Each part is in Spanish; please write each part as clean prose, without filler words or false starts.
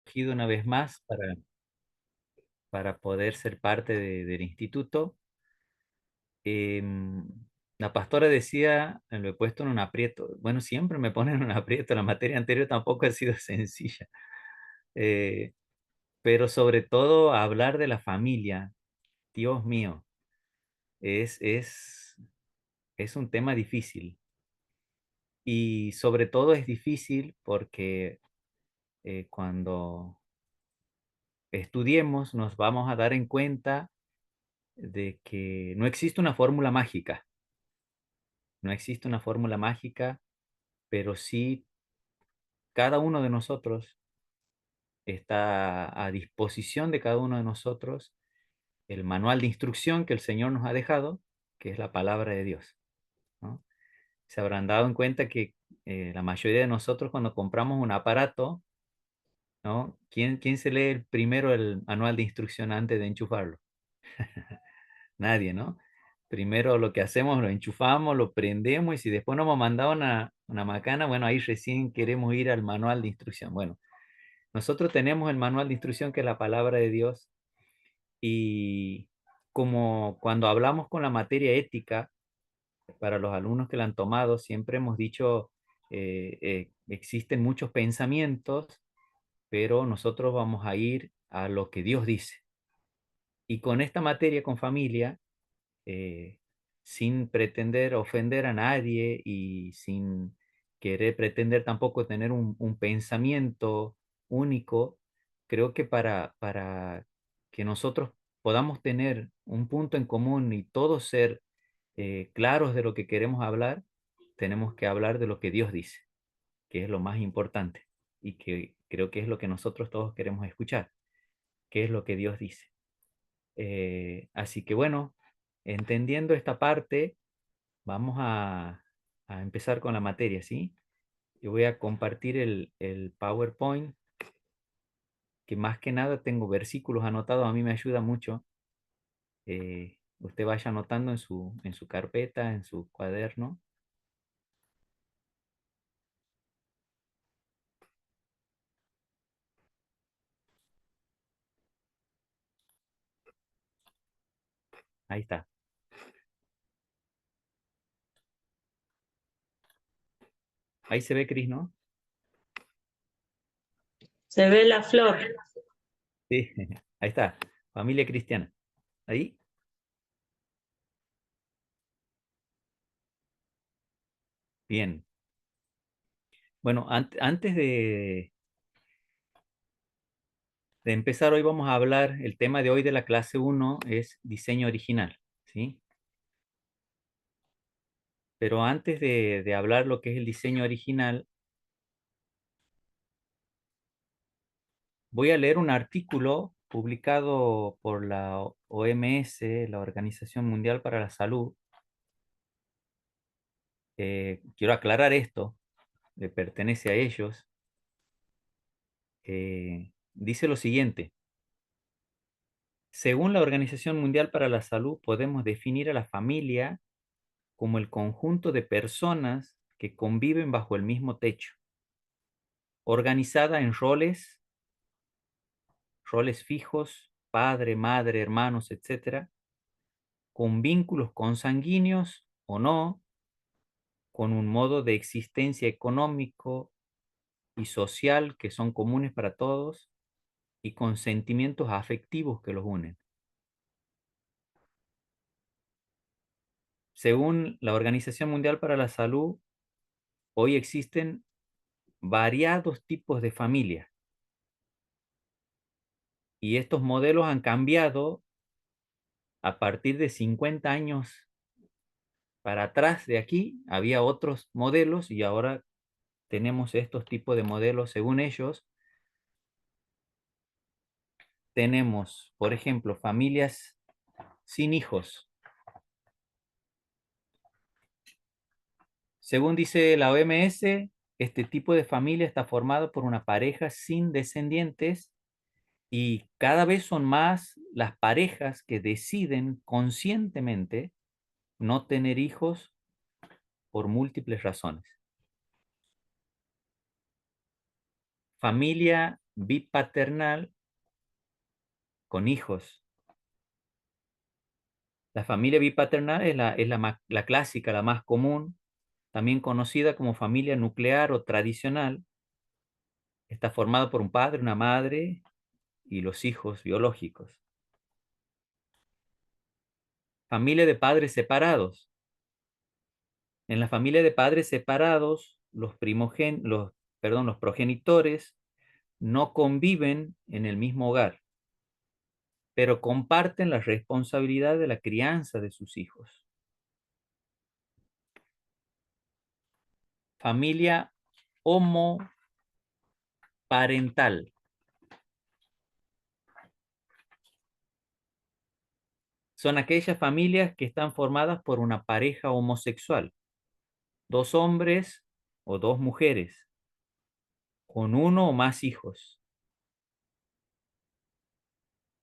escogido una vez más para poder ser parte del instituto. Em, la pastora decía, lo he puesto en un aprieto. Bueno, siempre me ponen en un aprieto. La materia anterior tampoco ha sido sencilla. Eh, pero sobre todo hablar de la familia, Dios mío, es, es, es un tema difícil. Y sobre todo es difícil porque cuando estudiemos nos vamos a dar en cuenta de que no existe una fórmula mágica, no existe una fórmula mágica, pero sí cada uno de nosotros está a disposición de cada uno de nosotros el manual de instrucción que el Señor nos ha dejado, que es la palabra de Dios, ¿no? Se habrán dado en cuenta que la mayoría de nosotros cuando compramos un aparato, ¿no? ¿Quién se lee primero el manual de instrucción antes de enchufarlo? Nadie, ¿no? Primero lo que hacemos, lo enchufamos, lo prendemos y si después nos hemos mandado una macana, bueno, ahí recién queremos ir al manual de instrucción. Bueno, nosotros tenemos el manual de instrucción que es la palabra de Dios y como cuando hablamos con la materia ética, para los alumnos que la han tomado, siempre hemos dicho, existen muchos pensamientos, pero nosotros vamos a ir a lo que Dios dice. Y con esta materia, con familia, eh, sin pretender ofender a nadie y sin querer pretender tampoco tener un pensamiento único, creo que para que nosotros podamos tener un punto en común y todos ser claros de lo que queremos hablar, tenemos que hablar de lo que Dios dice, que es lo más importante y que creo que es lo que nosotros todos queremos escuchar, que es lo que Dios dice. Así que bueno, entendiendo esta parte, vamos a empezar con la materia, ¿sí? Yo voy a compartir el PowerPoint, que más que nada tengo versículos anotados, a mí me ayuda mucho. Usted vaya anotando en su carpeta, en su cuaderno. Ahí está. Ahí se ve, Cris, ¿no? Se ve la flor. Sí, ahí está. Familia cristiana. Ahí. Bien. Bueno, antes de empezar, hoy vamos a hablar, el tema de hoy de la clase uno es diseño original, ¿sí? Pero antes de hablar lo que es el diseño original, voy a leer un artículo publicado por la OMS, la Organización Mundial para la Salud. Quiero aclarar esto, le pertenece a ellos. Dice lo siguiente. Según la Organización Mundial para la Salud, podemos definir a la familia como el conjunto de personas que conviven bajo el mismo techo, organizada en roles fijos, padre, madre, hermanos, etcétera, con vínculos consanguíneos o no, con un modo de existencia económico y social que son comunes para todos y con sentimientos afectivos que los unen. Según la Organización Mundial para la Salud, hoy existen variados tipos de familia y estos modelos han cambiado a partir de 50 años para atrás de aquí. Había otros modelos y ahora tenemos estos tipos de modelos. Según ellos, tenemos, por ejemplo, familias sin hijos. Según dice la OMS, este tipo de familia está formado por una pareja sin descendientes y cada vez son más las parejas que deciden conscientemente no tener hijos por múltiples razones. Familia bipaternal con hijos. La familia bipaternal es la clásica, la más común, también conocida como familia nuclear o tradicional. Está formada por un padre, una madre y los hijos biológicos. Familia de padres separados. En la familia de padres separados, los progenitores no conviven en el mismo hogar, pero comparten la responsabilidad de la crianza de sus hijos. Familia homoparental. Son aquellas familias que están formadas por una pareja homosexual, dos hombres o dos mujeres, con uno o más hijos.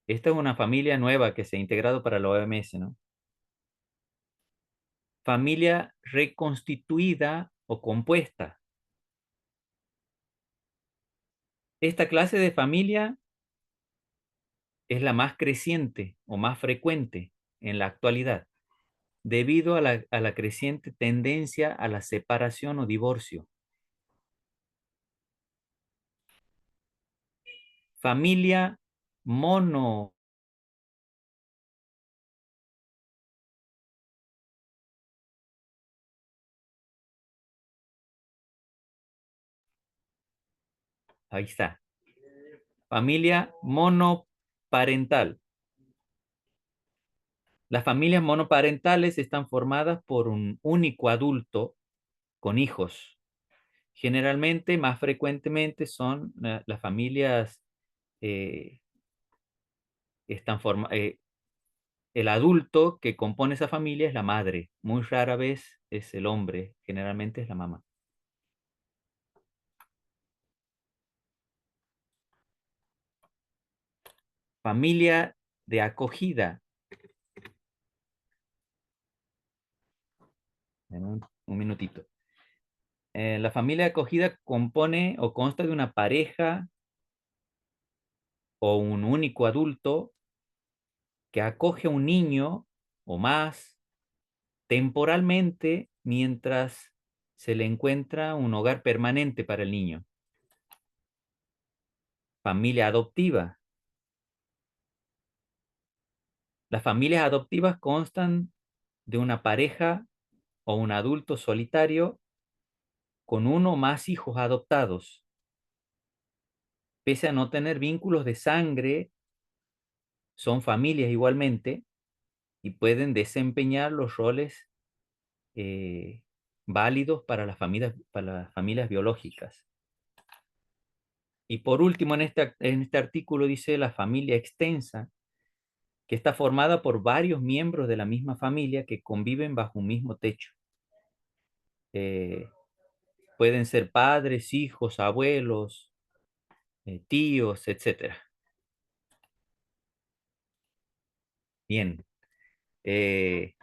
Esta es una familia nueva que se ha integrado para la OMS, ¿no? Familia reconstituida o compuesta. Esta clase de familia es la más creciente o más frecuente en la actualidad, debido a la creciente tendencia a la separación o divorcio. Familia mono, ahí está. Familia monoparental. Las familias monoparentales están formadas por un único adulto con hijos. Generalmente, más frecuentemente, son las familias, eh, el adulto que compone esa familia es la madre. Muy rara vez es el hombre, generalmente es la mamá. Familia de acogida. Un minutito. La familia de acogida compone o consta de una pareja o un único adulto que acoge a un niño o más temporalmente mientras se le encuentra un hogar permanente para el niño. Familia adoptiva. Las familias adoptivas constan de una pareja o un adulto solitario con uno o más hijos adoptados. Pese a no tener vínculos de sangre, son familias igualmente y pueden desempeñar los roles eh, válidos para las familias biológicas. Y por último, en este artículo dice la familia extensa, que está formada por varios miembros de la misma familia que conviven bajo un mismo techo. Eh, Pueden ser padres, hijos, abuelos, tíos, etcétera. Bien. Eh,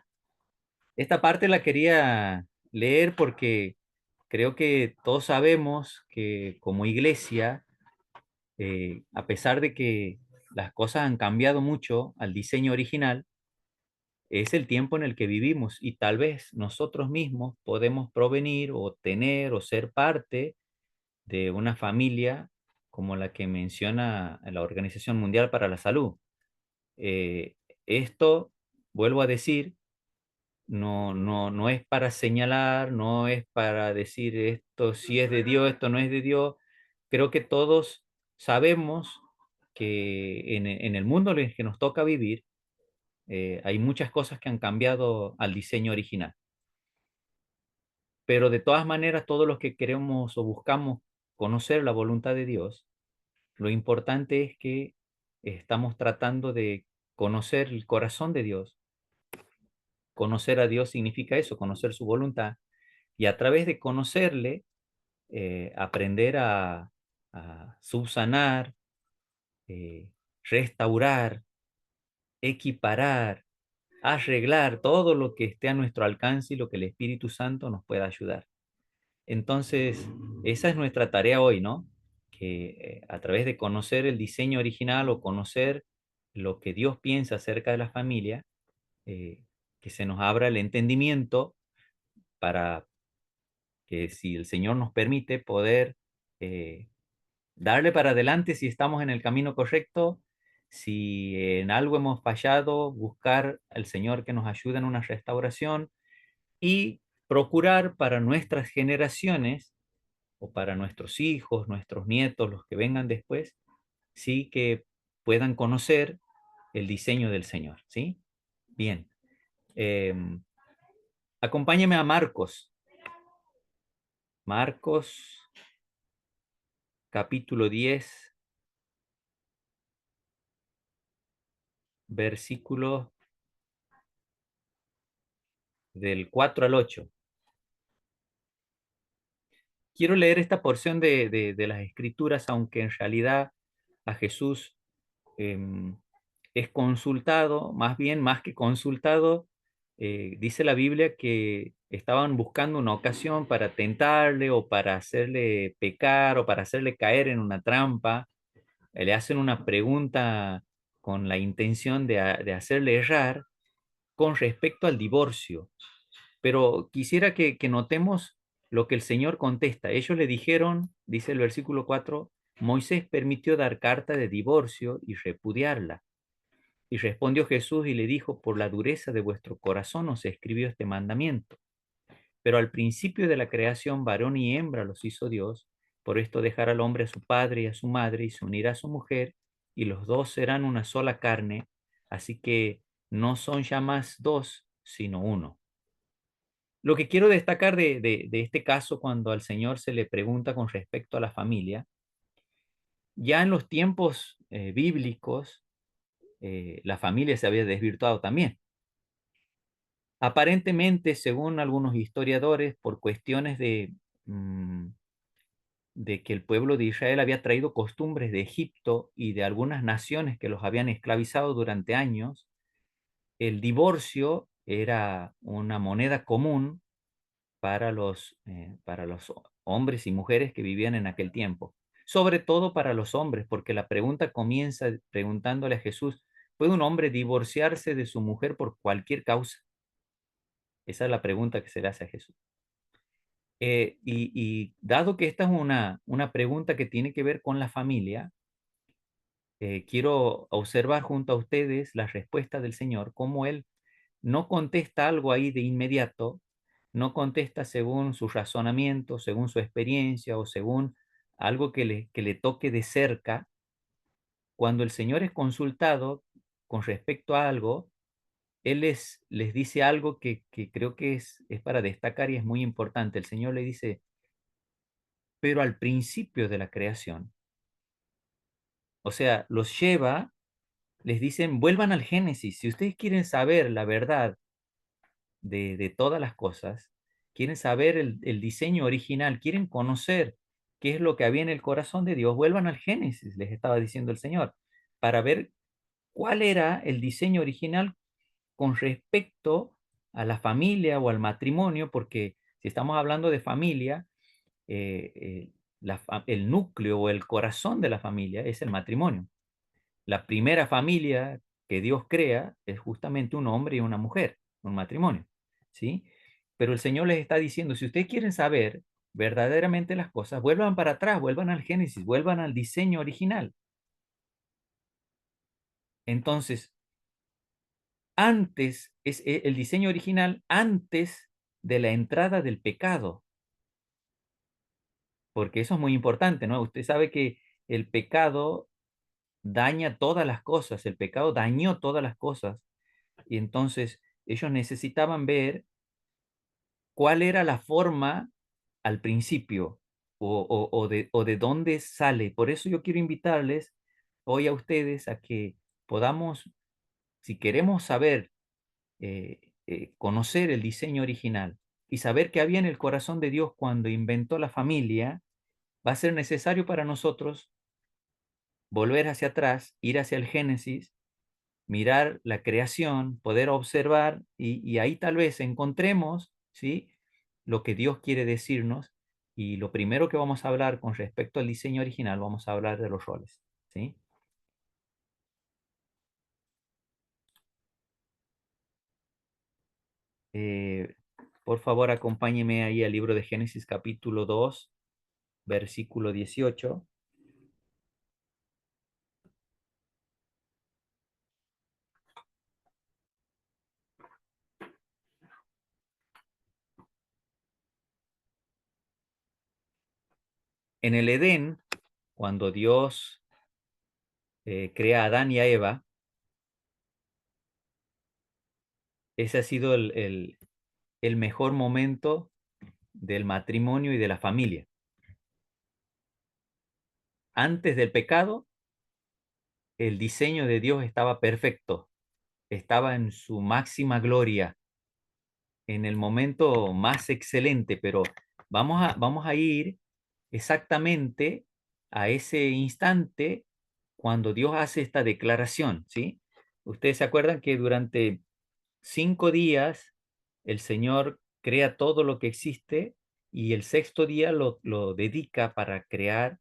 Esta parte la quería leer porque creo que todos sabemos que como iglesia, a pesar de que las cosas han cambiado mucho al diseño original, es el tiempo en el que vivimos y tal vez nosotros mismos podemos provenir o tener o ser parte de una familia como la que menciona la Organización Mundial para la Salud. Eh, Esto, vuelvo a decir, no es para señalar, no es para decir esto sí es de Dios, esto no es de Dios. Creo que todos sabemos que en el mundo en el que nos toca vivir, hay muchas cosas que han cambiado al diseño original. Pero de todas maneras, todos los que queremos o buscamos conocer la voluntad de Dios, lo importante es que estamos tratando de conocer el corazón de Dios. Conocer a Dios significa eso, conocer su voluntad. Y a través de conocerle, aprender a subsanar, eh, restaurar, equiparar, arreglar todo lo que esté a nuestro alcance y lo que el Espíritu Santo nos pueda ayudar. Entonces, esa es nuestra tarea hoy, ¿no? a través de conocer el diseño original o conocer lo que Dios piensa acerca de la familia, eh, que se nos abra el entendimiento para que, si el Señor nos permite, poder eh, darle para adelante si estamos en el camino correcto. Si en algo hemos fallado, buscar al Señor que nos ayude en una restauración y procurar para nuestras generaciones o para nuestros hijos, nuestros nietos, los que vengan después, sí que puedan conocer el diseño del Señor, ¿sí? Bien. Eh, Acompáñeme a Marcos. Marcos, capítulo 10, versículos del 4 al 8. Quiero leer esta porción de las Escrituras, aunque en realidad a Jesús eh, es consultado, más bien, más que consultado, dice la Biblia que estaban buscando una ocasión para tentarle o para hacerle pecar o para hacerle caer en una trampa. Le hacen una pregunta con la intención de hacerle errar con respecto al divorcio. Pero quisiera que notemos lo que el Señor contesta. Ellos le dijeron, dice el versículo 4, Moisés permitió dar carta de divorcio y repudiarla. Y respondió Jesús y le dijo, por la dureza de vuestro corazón os escribió este mandamiento. Pero al principio de la creación, varón y hembra los hizo Dios. Por esto dejará al hombre a su padre y a su madre y se unirá a su mujer, y los dos serán una sola carne. Así que no son ya más dos, sino uno. Lo que quiero destacar de este caso, cuando al Señor se le pregunta con respecto a la familia, ya en los tiempos bíblicos, la familia se había desvirtuado también. Aparentemente, según algunos historiadores, por cuestiones mm, de que el pueblo de Israel había traído costumbres de Egipto y de algunas naciones que los habían esclavizado durante años, el divorcio era una moneda común para los hombres y mujeres que vivían en aquel tiempo. Sobre todo para los hombres, porque la pregunta comienza preguntándole a Jesús, ¿puede un hombre divorciarse de su mujer por cualquier causa? Esa es la pregunta que se le hace a Jesús. Y dado que esta es una pregunta que tiene que ver con la familia, quiero observar junto a ustedes la respuesta del Señor, cómo Él no contesta algo ahí de inmediato, no contesta según su razonamiento, según su experiencia o según algo que le toque de cerca. Cuando el Señor es consultado con respecto a algo, Él les dice algo que creo que es para destacar y es muy importante. El Señor le dice, pero al principio de la creación, o sea, los lleva, les dicen, vuelvan al Génesis. Si ustedes quieren saber la verdad de todas las cosas, quieren saber el diseño original, quieren conocer qué es lo que había en el corazón de Dios, vuelvan al Génesis, les estaba diciendo el Señor, para ver cuál era el diseño original con respecto a la familia o al matrimonio, porque si estamos hablando de familia, el núcleo o el corazón de la familia es el matrimonio. La primera familia que Dios crea es justamente un hombre y una mujer, un matrimonio, ¿sí? Pero el Señor les está diciendo, si ustedes quieren saber verdaderamente las cosas, vuelvan para atrás, vuelvan al Génesis, vuelvan al diseño original. Entonces, antes, es el diseño original antes de la entrada del pecado, porque eso es muy importante, ¿no? Usted sabe que el pecado daña todas las cosas, el pecado dañó todas las cosas, y entonces ellos necesitaban ver cuál era la forma al principio o de dónde sale. Por eso yo quiero invitarles hoy a ustedes a que podamos, si queremos saber, conocer el diseño original y saber qué había en el corazón de Dios cuando inventó la familia, va a ser necesario para nosotros volver hacia atrás, ir hacia el Génesis, mirar la creación, poder observar y ahí tal vez encontremos, ¿sí?, lo que Dios quiere decirnos Y lo primero que vamos a hablar con respecto al diseño original, vamos a hablar de los roles, ¿sí? Eh, por favor, acompáñeme ahí al libro de Génesis capítulo 2, versículo 18. En el Edén, cuando Dios crea a Adán y a Eva, ese ha sido el mejor momento del matrimonio y de la familia. Antes del pecado, el diseño de Dios estaba perfecto, estaba en su máxima gloria, en el momento más excelente, pero vamos a ir exactamente a ese instante cuando Dios hace esta declaración, ¿sí? Ustedes se acuerdan que durante 5 días el Señor crea todo lo que existe y el sexto día lo dedica para crear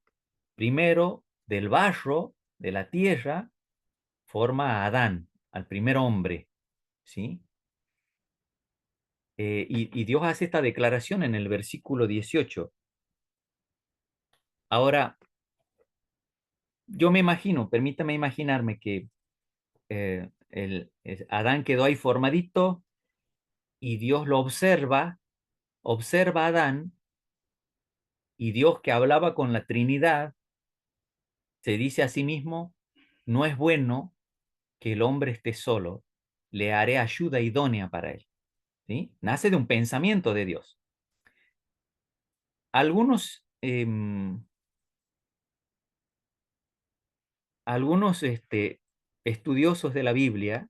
primero del barro, de la tierra, forma a Adán, al primer hombre, ¿sí? Y Dios hace esta declaración en el versículo 18. Ahora, yo me imagino, permítame imaginarme que Adán quedó ahí formadito y Dios lo observa, observa a Adán y Dios que hablaba con la Trinidad se dice a sí mismo, no es bueno que el hombre esté solo, le haré ayuda idónea para él. ¿Sí? Nace de un pensamiento de Dios. Algunos, algunos estudiosos de la Biblia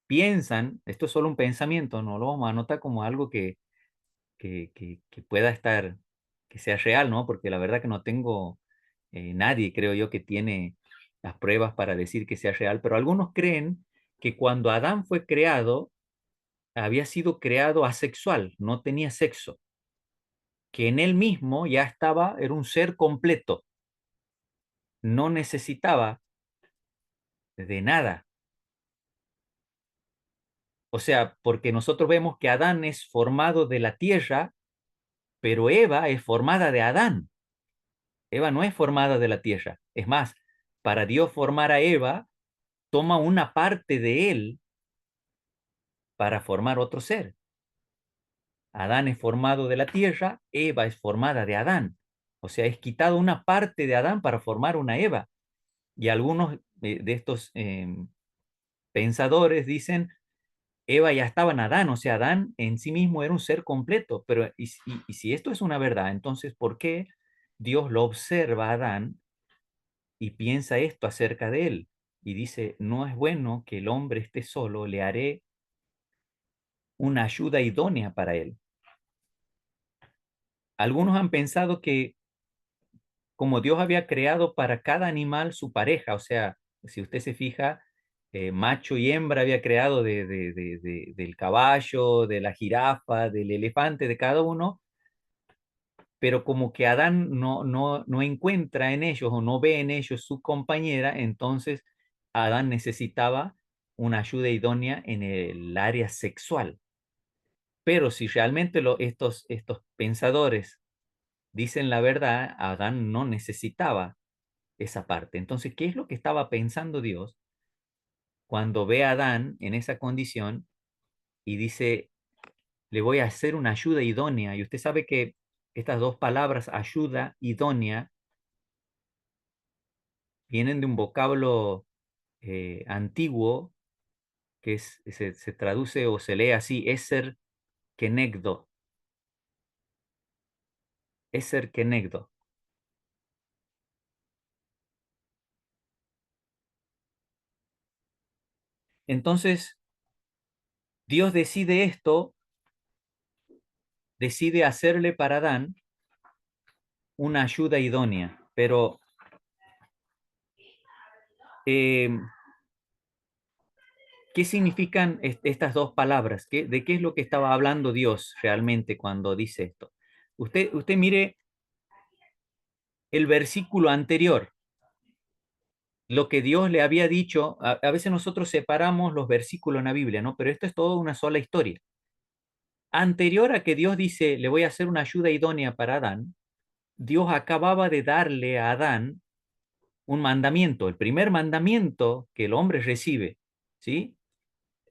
piensan, esto es solo un pensamiento, no lo vamos a anotar como algo que pueda estar, que sea real, ¿no? Porque la verdad que no tengo nadie, creo yo, que tiene las pruebas para decir que sea real, pero algunos creen que cuando Adán fue creado, había sido creado asexual, no tenía sexo, que en él mismo ya estaba, era un ser completo, no necesitaba de nada. O sea, porque nosotros vemos que Adán es formado de la tierra, pero Eva es formada de Adán. Eva no es formada de la tierra. Es más, para Dios formar a Eva, toma una parte de él para formar otro ser. Adán es formado de la tierra, Eva es formada de Adán. O sea, es quitado una parte de Adán para formar una Eva. Y algunos de estos pensadores dicen, Eva ya estaba en Adán, o sea, Adán en sí mismo era un ser completo. Pero, y si esto es una verdad, entonces, ¿por qué Dios lo observa a Adán y piensa esto acerca de él? Y dice, no es bueno que el hombre esté solo, le haré una ayuda idónea para él. Algunos han pensado que como Dios había creado para cada animal su pareja, o sea, si usted se fija, macho y hembra había creado del caballo, de la jirafa, del elefante, de cada uno, pero como que Adán no encuentra en ellos o no ve en ellos su compañera, entonces Adán necesitaba una ayuda idónea en el área sexual. Pero si realmente estos pensadores dicen la verdad, Adán no necesitaba esa parte. Entonces, ¿qué es lo que estaba pensando Dios cuando ve a Adán en esa condición y dice, le voy a hacer una ayuda idónea? Y usted sabe que estas dos palabras, ayuda, idónea, vienen de un vocablo antiguo que se traduce o se lee así, eser kenegdo, eser kenegdo. Entonces, Dios decide esto, decide hacerle para Adán una ayuda idónea, pero eh, ¿qué significan estas dos palabras? ¿De qué es lo que estaba hablando Dios realmente cuando dice esto? Usted mire el versículo anterior, lo que Dios le había dicho. A veces nosotros separamos los versículos en la Biblia, ¿no? Pero esto es toda una sola historia. Anterior a que Dios dice, le voy a hacer una ayuda idónea para Adán, Dios acababa de darle a Adán un mandamiento, el primer mandamiento que el hombre recibe, ¿sí?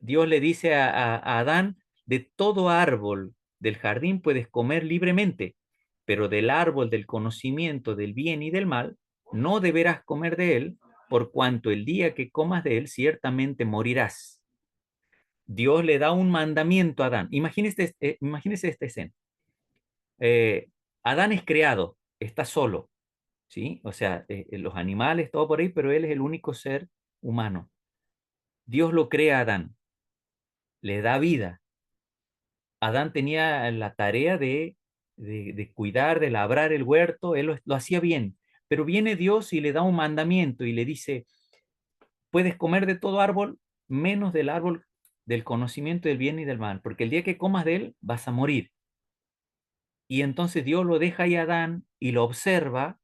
Dios le dice a Adán, de todo árbol del jardín puedes comer libremente, pero del árbol del conocimiento del bien y del mal, no deberás comer de él, por cuanto el día que comas de él, ciertamente morirás. Dios le da un mandamiento a Adán. Imagínese esta escena. Eh, Adán es creado, está solo, ¿sí? O sea, los animales, todo por ahí, pero él es el único ser humano. Dios lo crea a Adán, le da vida. Adán tenía la tarea de cuidar, de labrar el huerto, él lo hacía bien, pero viene Dios y le da un mandamiento y le dice, puedes comer de todo árbol, menos del árbol del conocimiento del bien y del mal, porque el día que comas de él vas a morir. Y entonces Dios lo deja ahí a Adán y lo observa.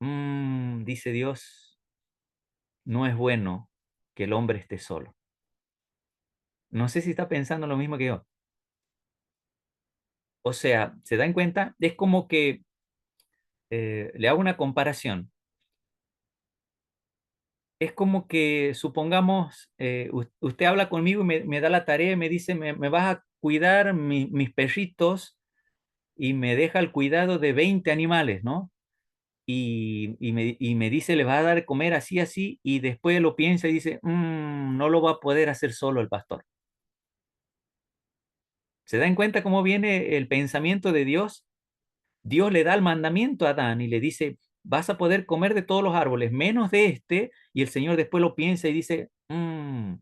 Dice Dios, no es bueno que el hombre esté solo. No sé si está pensando lo mismo que yo. O sea, ¿se dan cuenta? Es como que le hago una comparación. Es como que, supongamos, usted habla conmigo y me da la tarea y me dice, me vas a cuidar mis perritos y me deja el cuidado de 20 animales, ¿no? Y me dice, le va a dar de comer así, así, y después lo piensa y dice, no lo va a poder hacer solo el pastor. ¿Se dan cuenta cómo viene el pensamiento de Dios? Dios le da el mandamiento a Adán y le dice, vas a poder comer de todos los árboles, menos de este, y el Señor después lo piensa y dice, no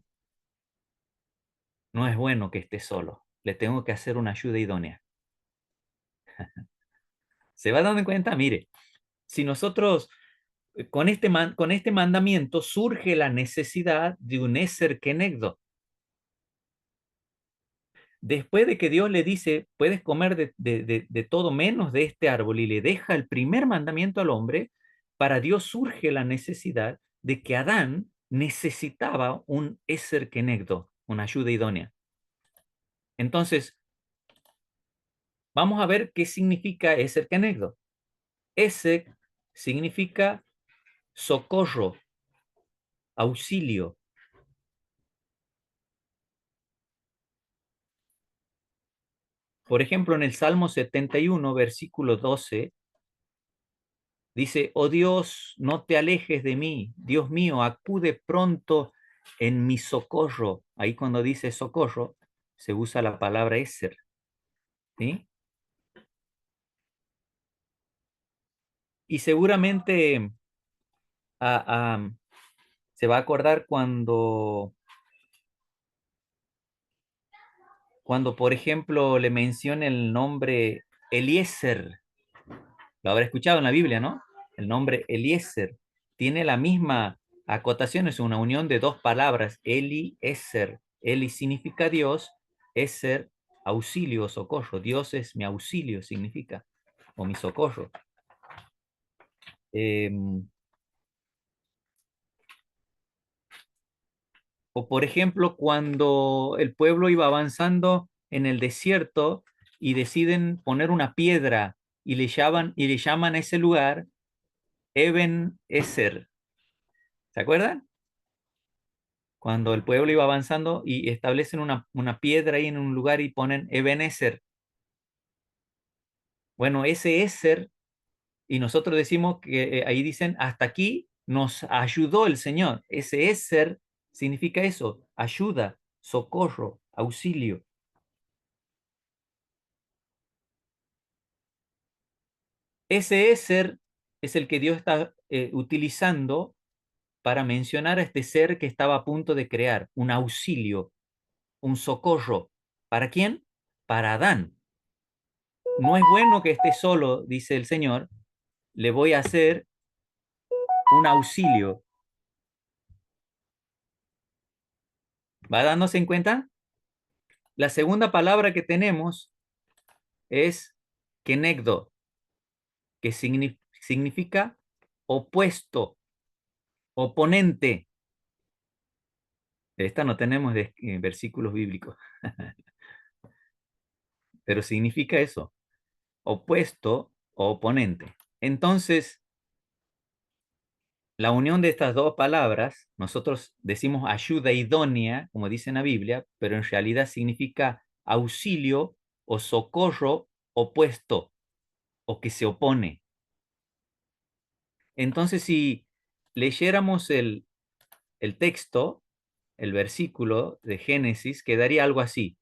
es bueno que esté solo, le tengo que hacer una ayuda idónea. ¿Se va dando cuenta? Mire, si nosotros con este mandamiento surge la necesidad de un Eser Kenegdo. Después de que Dios le dice, puedes comer de todo menos de este árbol y le deja el primer mandamiento al hombre, para Dios surge la necesidad de que Adán necesitaba un Eser Kenegdo, una ayuda idónea. Entonces, vamos a ver qué significa Eser Kenegdo. Eser significa socorro, auxilio. Por ejemplo, en el Salmo 71, versículo 12, dice, oh Dios, no te alejes de mí, Dios mío, acude pronto en mi socorro. Ahí cuando dice socorro, se usa la palabra eser, ¿sí? Y seguramente ah, ah, se va a acordar cuando, por ejemplo, le menciona el nombre Eliezer. Lo habrá escuchado en la Biblia, ¿no? El nombre Eliezer tiene la misma acotación, es una unión de dos palabras, Eli-Ezer. Eli significa Dios, Ezer, auxilio, socorro. Dios es mi auxilio, significa, o mi socorro. Eh, o por ejemplo, cuando el pueblo iba avanzando en el desierto y deciden poner una piedra y le llaman a ese lugar Eben Ezer. ¿Se acuerdan? Cuando el pueblo iba avanzando y establecen una piedra ahí en un lugar y ponen Ebenezer. Bueno, ese Ezer, y nosotros decimos que ahí dicen, hasta aquí nos ayudó el Señor. Ese Ezer significa eso, ayuda, socorro, auxilio. Ese Ezer es el que Dios está utilizando para mencionar a este ser que estaba a punto de crear, un auxilio, un socorro. ¿Para quién? Para Adán. No es bueno que esté solo, dice el Señor, le voy a hacer un auxilio. ¿Va dándose en cuenta? La segunda palabra que tenemos es kenegdo, que significa opuesto, oponente. Esta no tenemos versículos bíblicos, pero significa eso, opuesto o oponente. Entonces, la unión de estas dos palabras, nosotros decimos ayuda idónea, como dice en la Biblia, pero en realidad significa auxilio o socorro opuesto o que se opone. Entonces, si leyéramos el texto, el versículo de Génesis, quedaría algo así.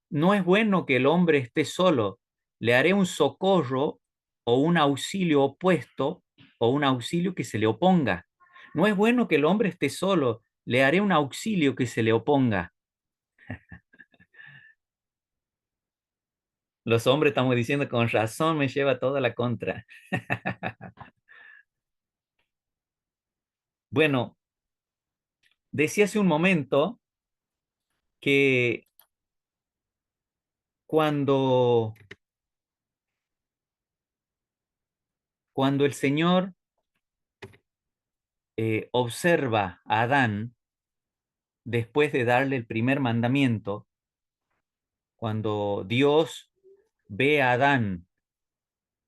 No es bueno que el hombre esté solo, le haré un socorro o un auxilio opuesto o un auxilio que se le oponga. No es bueno que el hombre esté solo, le haré un auxilio que se le oponga. Los hombres estamos diciendo, con razón me lleva toda la contra. Bueno, decía hace un momento que cuando, cuando el Señor observa a Adán después de darle el primer mandamiento, cuando Dios ve a Adán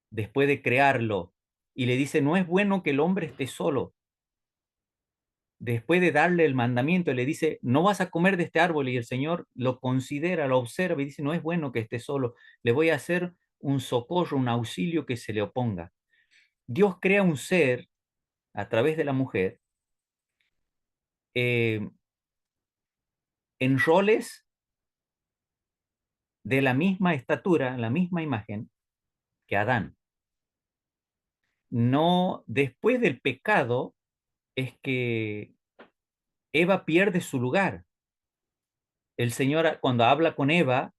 después de crearlo y le dice, no es bueno que el hombre esté solo. Después de darle el mandamiento, le dice, no vas a comer de este árbol, y el Señor lo considera, lo observa y dice, no es bueno que esté solo, le voy a hacer un socorro, un auxilio que se le oponga. Dios crea un ser a través de la mujer eh, en roles de la misma estatura, la misma imagen que Adán. No, después del pecado es que Eva pierde su lugar. El Señor cuando habla con Eva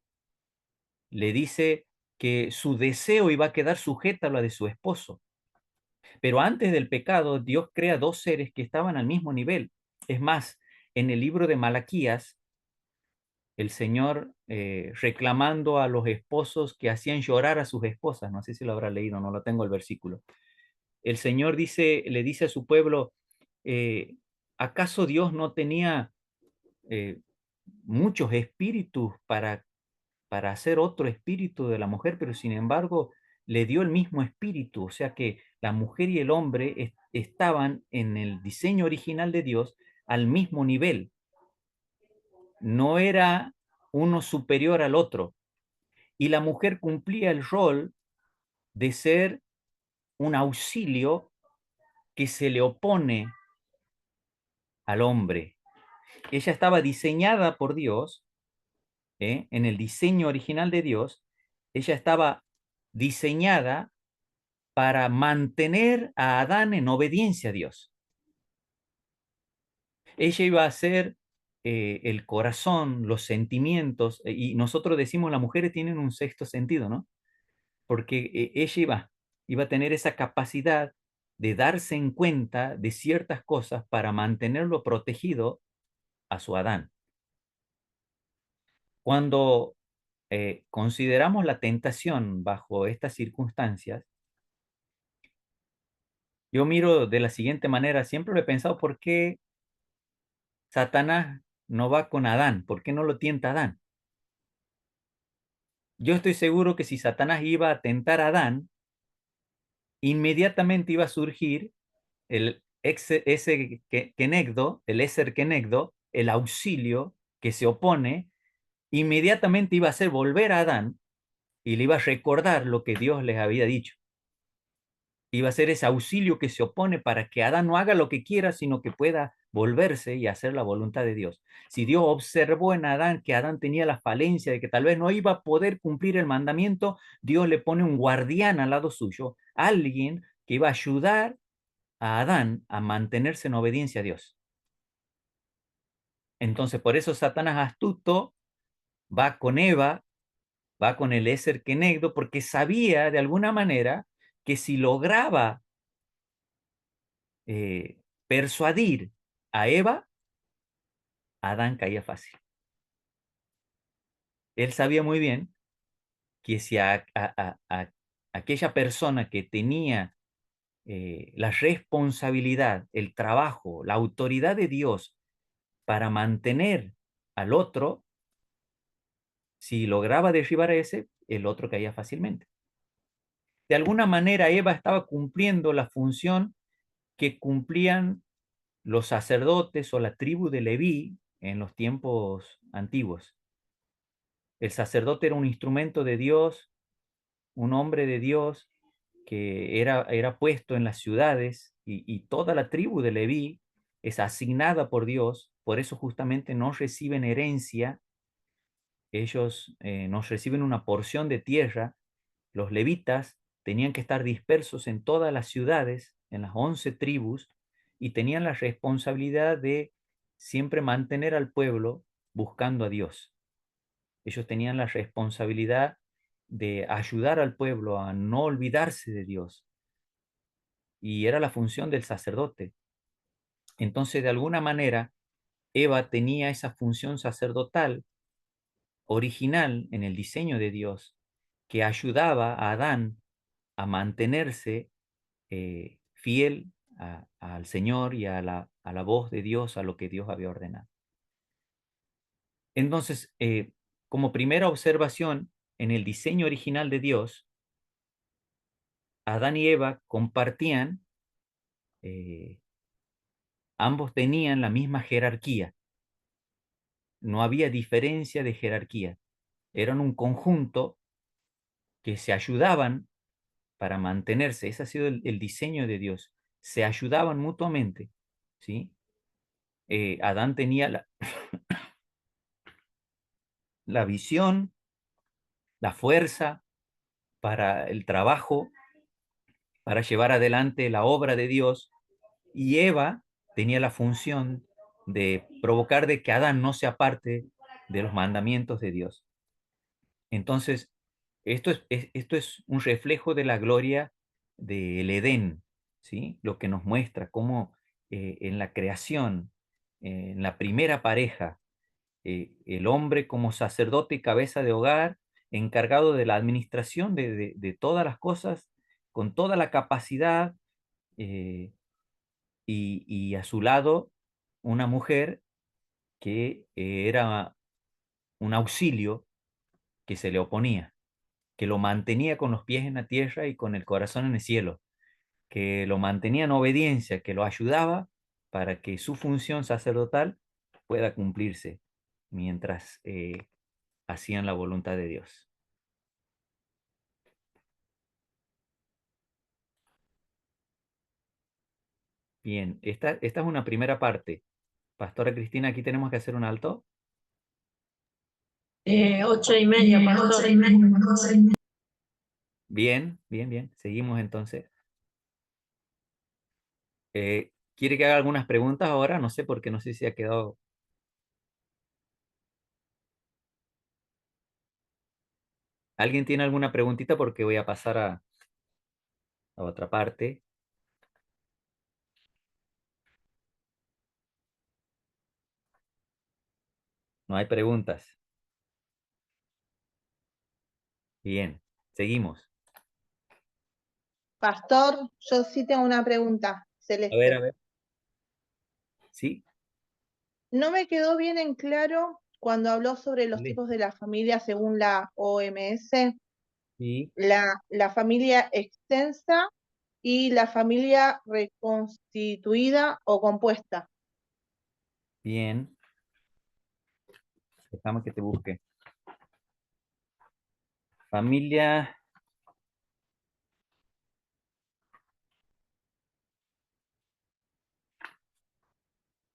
le dice que su deseo iba a quedar sujeta a la de su esposo. Pero antes del pecado, Dios crea dos seres que estaban al mismo nivel. Es más, en el libro de Malaquías, el Señor reclamando a los esposos que hacían llorar a sus esposas, no sé si lo habrá leído, no lo tengo el versículo. El Señor dice, le dice a su pueblo, eh, ¿acaso Dios no tenía eh, muchos espíritus para hacer otro espíritu de la mujer, pero sin embargo le dio el mismo espíritu? O sea que la mujer y el hombre estaban en el diseño original de Dios al mismo nivel. No era uno superior al otro. Y la mujer cumplía el rol de ser un auxilio que se le opone al hombre. Ella estaba diseñada por Dios, en el diseño original de Dios, ella estaba diseñada para mantener a Adán en obediencia a Dios. Ella iba a ser el corazón, los sentimientos, y nosotros decimos las mujeres tienen un sexto sentido, ¿no? Porque ella iba a tener esa capacidad de darse en cuenta de ciertas cosas para mantenerlo protegido a su Adán. Cuando consideramos la tentación bajo estas circunstancias, yo miro de la siguiente manera, siempre lo he pensado, ¿por qué Satanás no va con Adán? ¿Por qué no lo tienta Adán? Yo estoy seguro que si Satanás iba a tentar a Adán, inmediatamente iba a surgir ese kenegdo, el eser kenegdo, el auxilio que se opone, inmediatamente iba a hacer volver a Adán y le iba a recordar lo que Dios les había dicho. Iba a ser ese auxilio que se opone para que Adán no haga lo que quiera, sino que pueda volverse y hacer la voluntad de Dios. Si Dios observó en Adán que Adán tenía la falencia de que tal vez no iba a poder cumplir el mandamiento, Dios le pone un guardián al lado suyo, alguien que iba a ayudar a Adán a mantenerse en obediencia a Dios. Entonces, por eso Satanás astuto va con Eva, va con el Eser Kenegdo, porque sabía de alguna manera que si lograba persuadir a Eva, Adán caía fácil. Él sabía muy bien que si aquella persona que tenía la responsabilidad, el trabajo, la autoridad de Dios para mantener al otro, si lograba derribar a ese, el otro caía fácilmente. De alguna manera Eva estaba cumpliendo la función que cumplían los sacerdotes o la tribu de Leví en los tiempos antiguos. El sacerdote era un instrumento de Dios, un hombre de Dios que era puesto en las ciudades y toda la tribu de Leví es asignada por Dios, por eso justamente no reciben herencia, ellos no reciben una porción de tierra. Los levitas tenían que estar dispersos en todas las ciudades, en las 11 tribus, y tenían la responsabilidad de siempre mantener al pueblo buscando a Dios. Ellos tenían la responsabilidad de ayudar al pueblo a no olvidarse de Dios, y era la función del sacerdote. Entonces, de alguna manera, Eva tenía esa función sacerdotal original en el diseño de Dios, que ayudaba a Adán a mantenerse fiel al Señor y a la voz de Dios, a lo que Dios había ordenado. Entonces, como primera observación, en el diseño original de Dios, Adán y Eva compartían, eh, ambos tenían la misma jerarquía, no había diferencia de jerarquía, eran un conjunto que se ayudaban para mantenerse, ese ha sido el diseño de Dios, se ayudaban mutuamente, ¿sí? Adán tenía la visión, la fuerza para el trabajo, para llevar adelante la obra de Dios, y Eva tenía la función de provocar de que Adán no se aparte de los mandamientos de Dios. Entonces, esto es un reflejo de la gloria del Edén, ¿sí? Lo que nos muestra cómo en la creación, en la primera pareja, el hombre como sacerdote y cabeza de hogar, encargado de la administración de todas las cosas, con toda la capacidad, eh, y a su lado una mujer que era un auxilio que se le oponía, que lo mantenía con los pies en la tierra y con el corazón en el cielo, que lo mantenía en obediencia, que lo ayudaba para que su función sacerdotal pueda cumplirse mientras hacían la voluntad de Dios. Bien, esta es una primera parte. Pastora Cristina, aquí tenemos que hacer un alto. 8:30, pastor. Bien, bien, bien. Seguimos entonces. ¿Quiere que haga algunas preguntas ahora? No sé, porque no sé si ha quedado. ¿Alguien tiene alguna preguntita? Porque voy a pasar a otra parte. No hay preguntas. Bien, seguimos. Pastor, yo sí tengo una pregunta, A Celeste. ver. ¿Sí? No me quedó bien en claro cuando habló sobre los Listo. tipos de la familia según la OMS, Sí, la familia extensa y la familia reconstituida o compuesta. bien. Déjame que te busque. Familia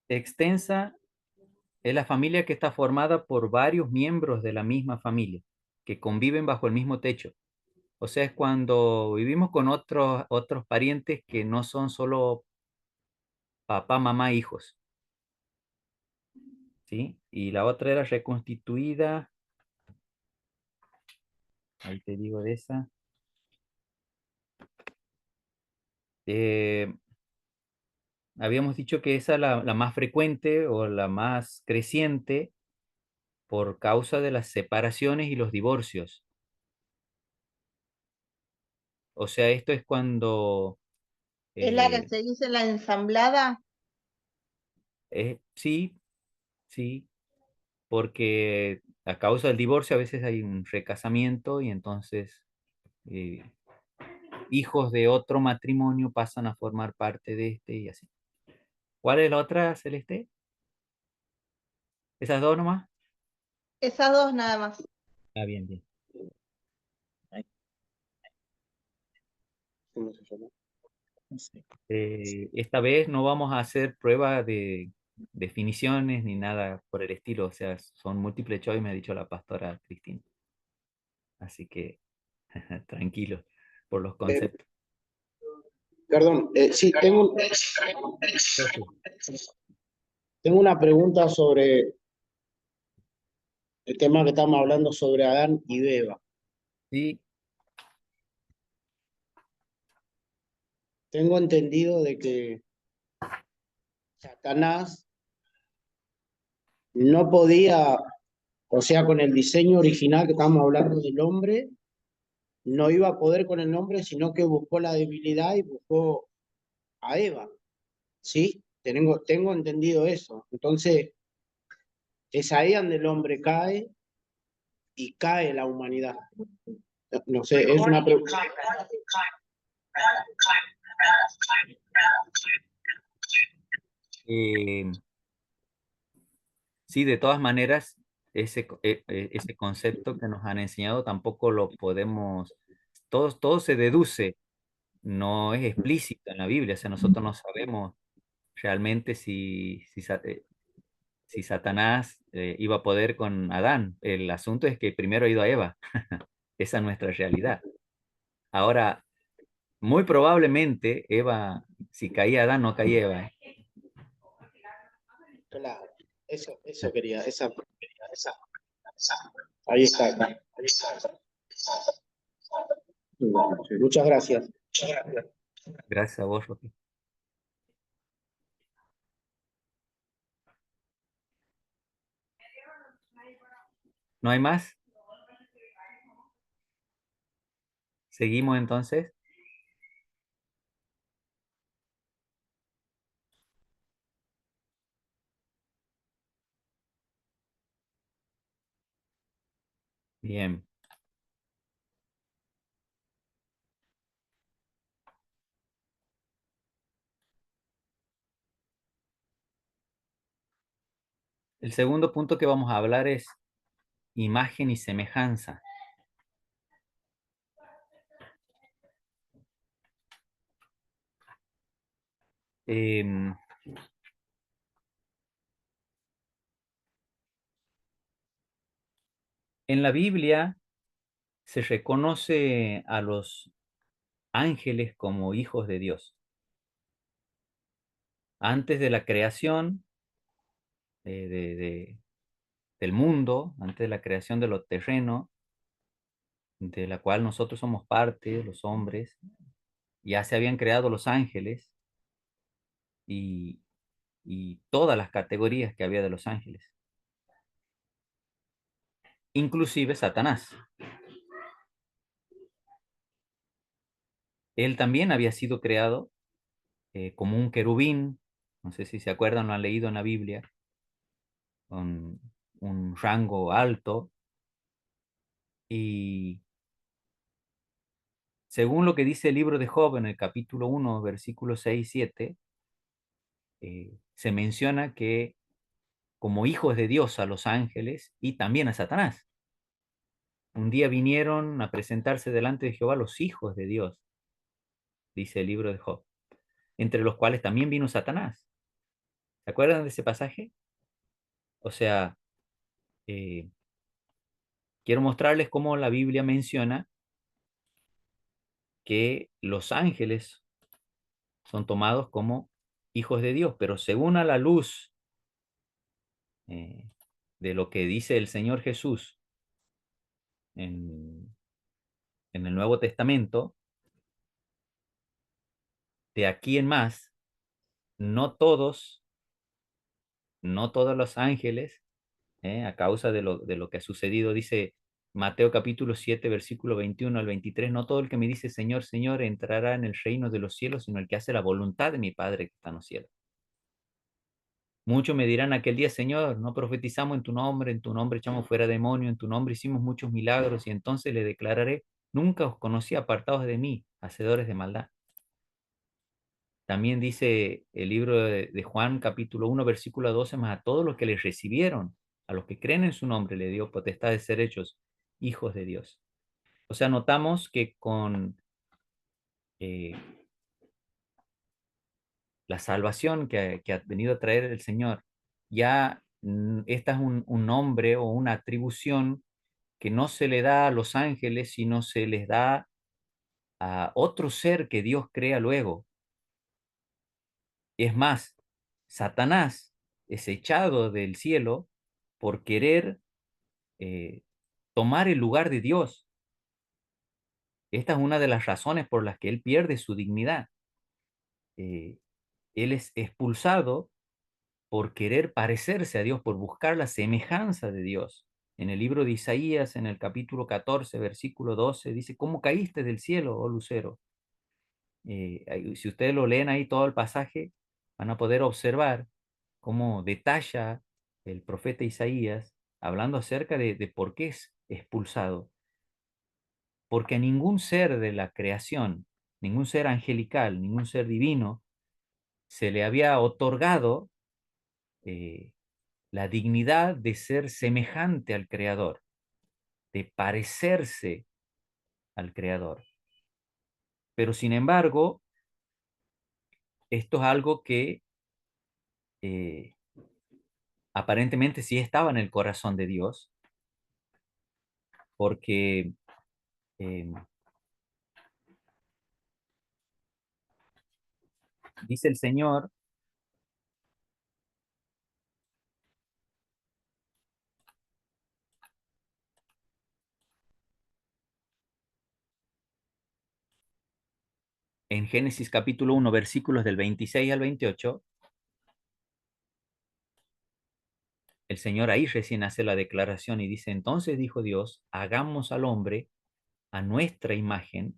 extensa es la familia que está formada por varios miembros de la misma familia, que conviven bajo el mismo techo. O sea, es cuando vivimos con otros parientes que no son solo papá, mamá, hijos, ¿sí? Y la otra era reconstituida, ahí te digo de esa. Eh, Habíamos dicho que esa es la más frecuente o la más creciente por causa de las separaciones y los divorcios. O sea, esto es cuando... ¿Es la que eh, se dice la ensamblada? sí, sí, porque a causa del divorcio a veces hay un recasamiento y entonces eh, hijos de otro matrimonio pasan a formar parte de este y así. ¿Cuál es la otra, Celeste? ¿Esas dos nomás? Esas dos nada más. Ah, bien, bien. ¿Cómo se llama? No sé. Esta vez no vamos a hacer prueba de definiciones ni nada por el estilo, o sea, son múltiple choice, me ha dicho la pastora Cristina. Así que tranquilo por los Eh, conceptos. Perdón, sí, tengo una pregunta sobre el tema que estamos hablando sobre Adán y Eva. Sí, Tengo entendido de que Satanás no podía, o sea, con el diseño original que estamos hablando del hombre, no iba a poder con el hombre, sino que buscó la debilidad y buscó a Eva, ¿sí? Tengo entendido eso. Entonces, es ahí donde el hombre cae y cae la humanidad. No sé, es una pregunta. eh, sí, de todas maneras, ese concepto que nos han enseñado tampoco lo podemos, todo se deduce, no es explícito en la Biblia, o sea, nosotros no sabemos realmente si Satanás iba a poder con Adán. El asunto es que primero ha ido a Eva. Esa es nuestra realidad. Ahora, muy probablemente Eva, si caía Adán, no caía Eva. Claro, eso quería, ahí está, ahí está. Muchas gracias. Gracias a vos, Roque. ¿No hay más? Seguimos entonces. Bien. El segundo punto que vamos a hablar es imagen y semejanza. Em, en la Biblia se reconoce a los ángeles como hijos de Dios. Antes de la creación del mundo, antes de la creación de lo terreno, de la cual nosotros somos parte, los hombres, ya se habían creado los ángeles y, y todas las categorías que había de los ángeles, inclusive Satanás. Él también había sido creado como un querubín, no sé si se acuerdan, lo han leído en la Biblia, con un rango alto, y según lo que dice el libro de Job en el capítulo 1, versículos 6 y 7, se menciona que como hijos de Dios a los ángeles y también a Satanás. Un día vinieron a presentarse delante de Jehová los hijos de Dios, dice el libro de Job, entre los cuales también vino Satanás. ¿Se acuerdan de ese pasaje? O sea, eh, quiero mostrarles cómo la Biblia menciona que los ángeles son tomados como hijos de Dios, pero según a la luz eh, de lo que dice el Señor Jesús en, en el Nuevo Testamento, de aquí en más, no todos, no todos los ángeles, a causa de lo que ha sucedido, dice, Mateo capítulo 7, versículo 21 al 23, no todo el que me dice Señor, Señor entrará en el reino de los cielos, sino el que hace la voluntad de mi Padre que está en los cielos. Muchos me dirán aquel día, Señor, no profetizamos en tu nombre echamos fuera demonios, en tu nombre hicimos muchos milagros, y entonces le declararé, nunca os conocí, apartados de mí, hacedores de maldad. También dice el libro de Juan, capítulo 1, versículo 12, más a todos los que le recibieron, a los que creen en su nombre, le dio potestad de ser hechos hijos de Dios. O sea, notamos que con eh, la salvación que ha venido a traer el Señor, ya esta es un nombre o una atribución que no se le da a los ángeles, sino se les da a otro ser que Dios crea luego. Es más, Satanás es echado del cielo por querer eh, tomar el lugar de Dios. Esta es una de las razones por las que él pierde su dignidad. Eh, Él es expulsado por querer parecerse a Dios, por buscar la semejanza de Dios. En el libro de Isaías, en el capítulo 14, versículo 12, dice, ¿cómo caíste del cielo, oh lucero? Si ustedes lo leen ahí todo el pasaje, van a poder observar cómo detalla el profeta Isaías, hablando acerca de por qué es expulsado. Porque a ningún ser de la creación, ningún ser angelical, ningún ser divino, se le había otorgado eh, la dignidad de ser semejante al Creador, de parecerse al Creador. Pero sin embargo, esto es algo que eh, aparentemente sí estaba en el corazón de Dios, porque eh, dice el Señor, en Génesis capítulo 1, versículos del 26 al 28, el Señor ahí recién hace la declaración y dice, entonces dijo Dios, hagamos al hombre a nuestra imagen,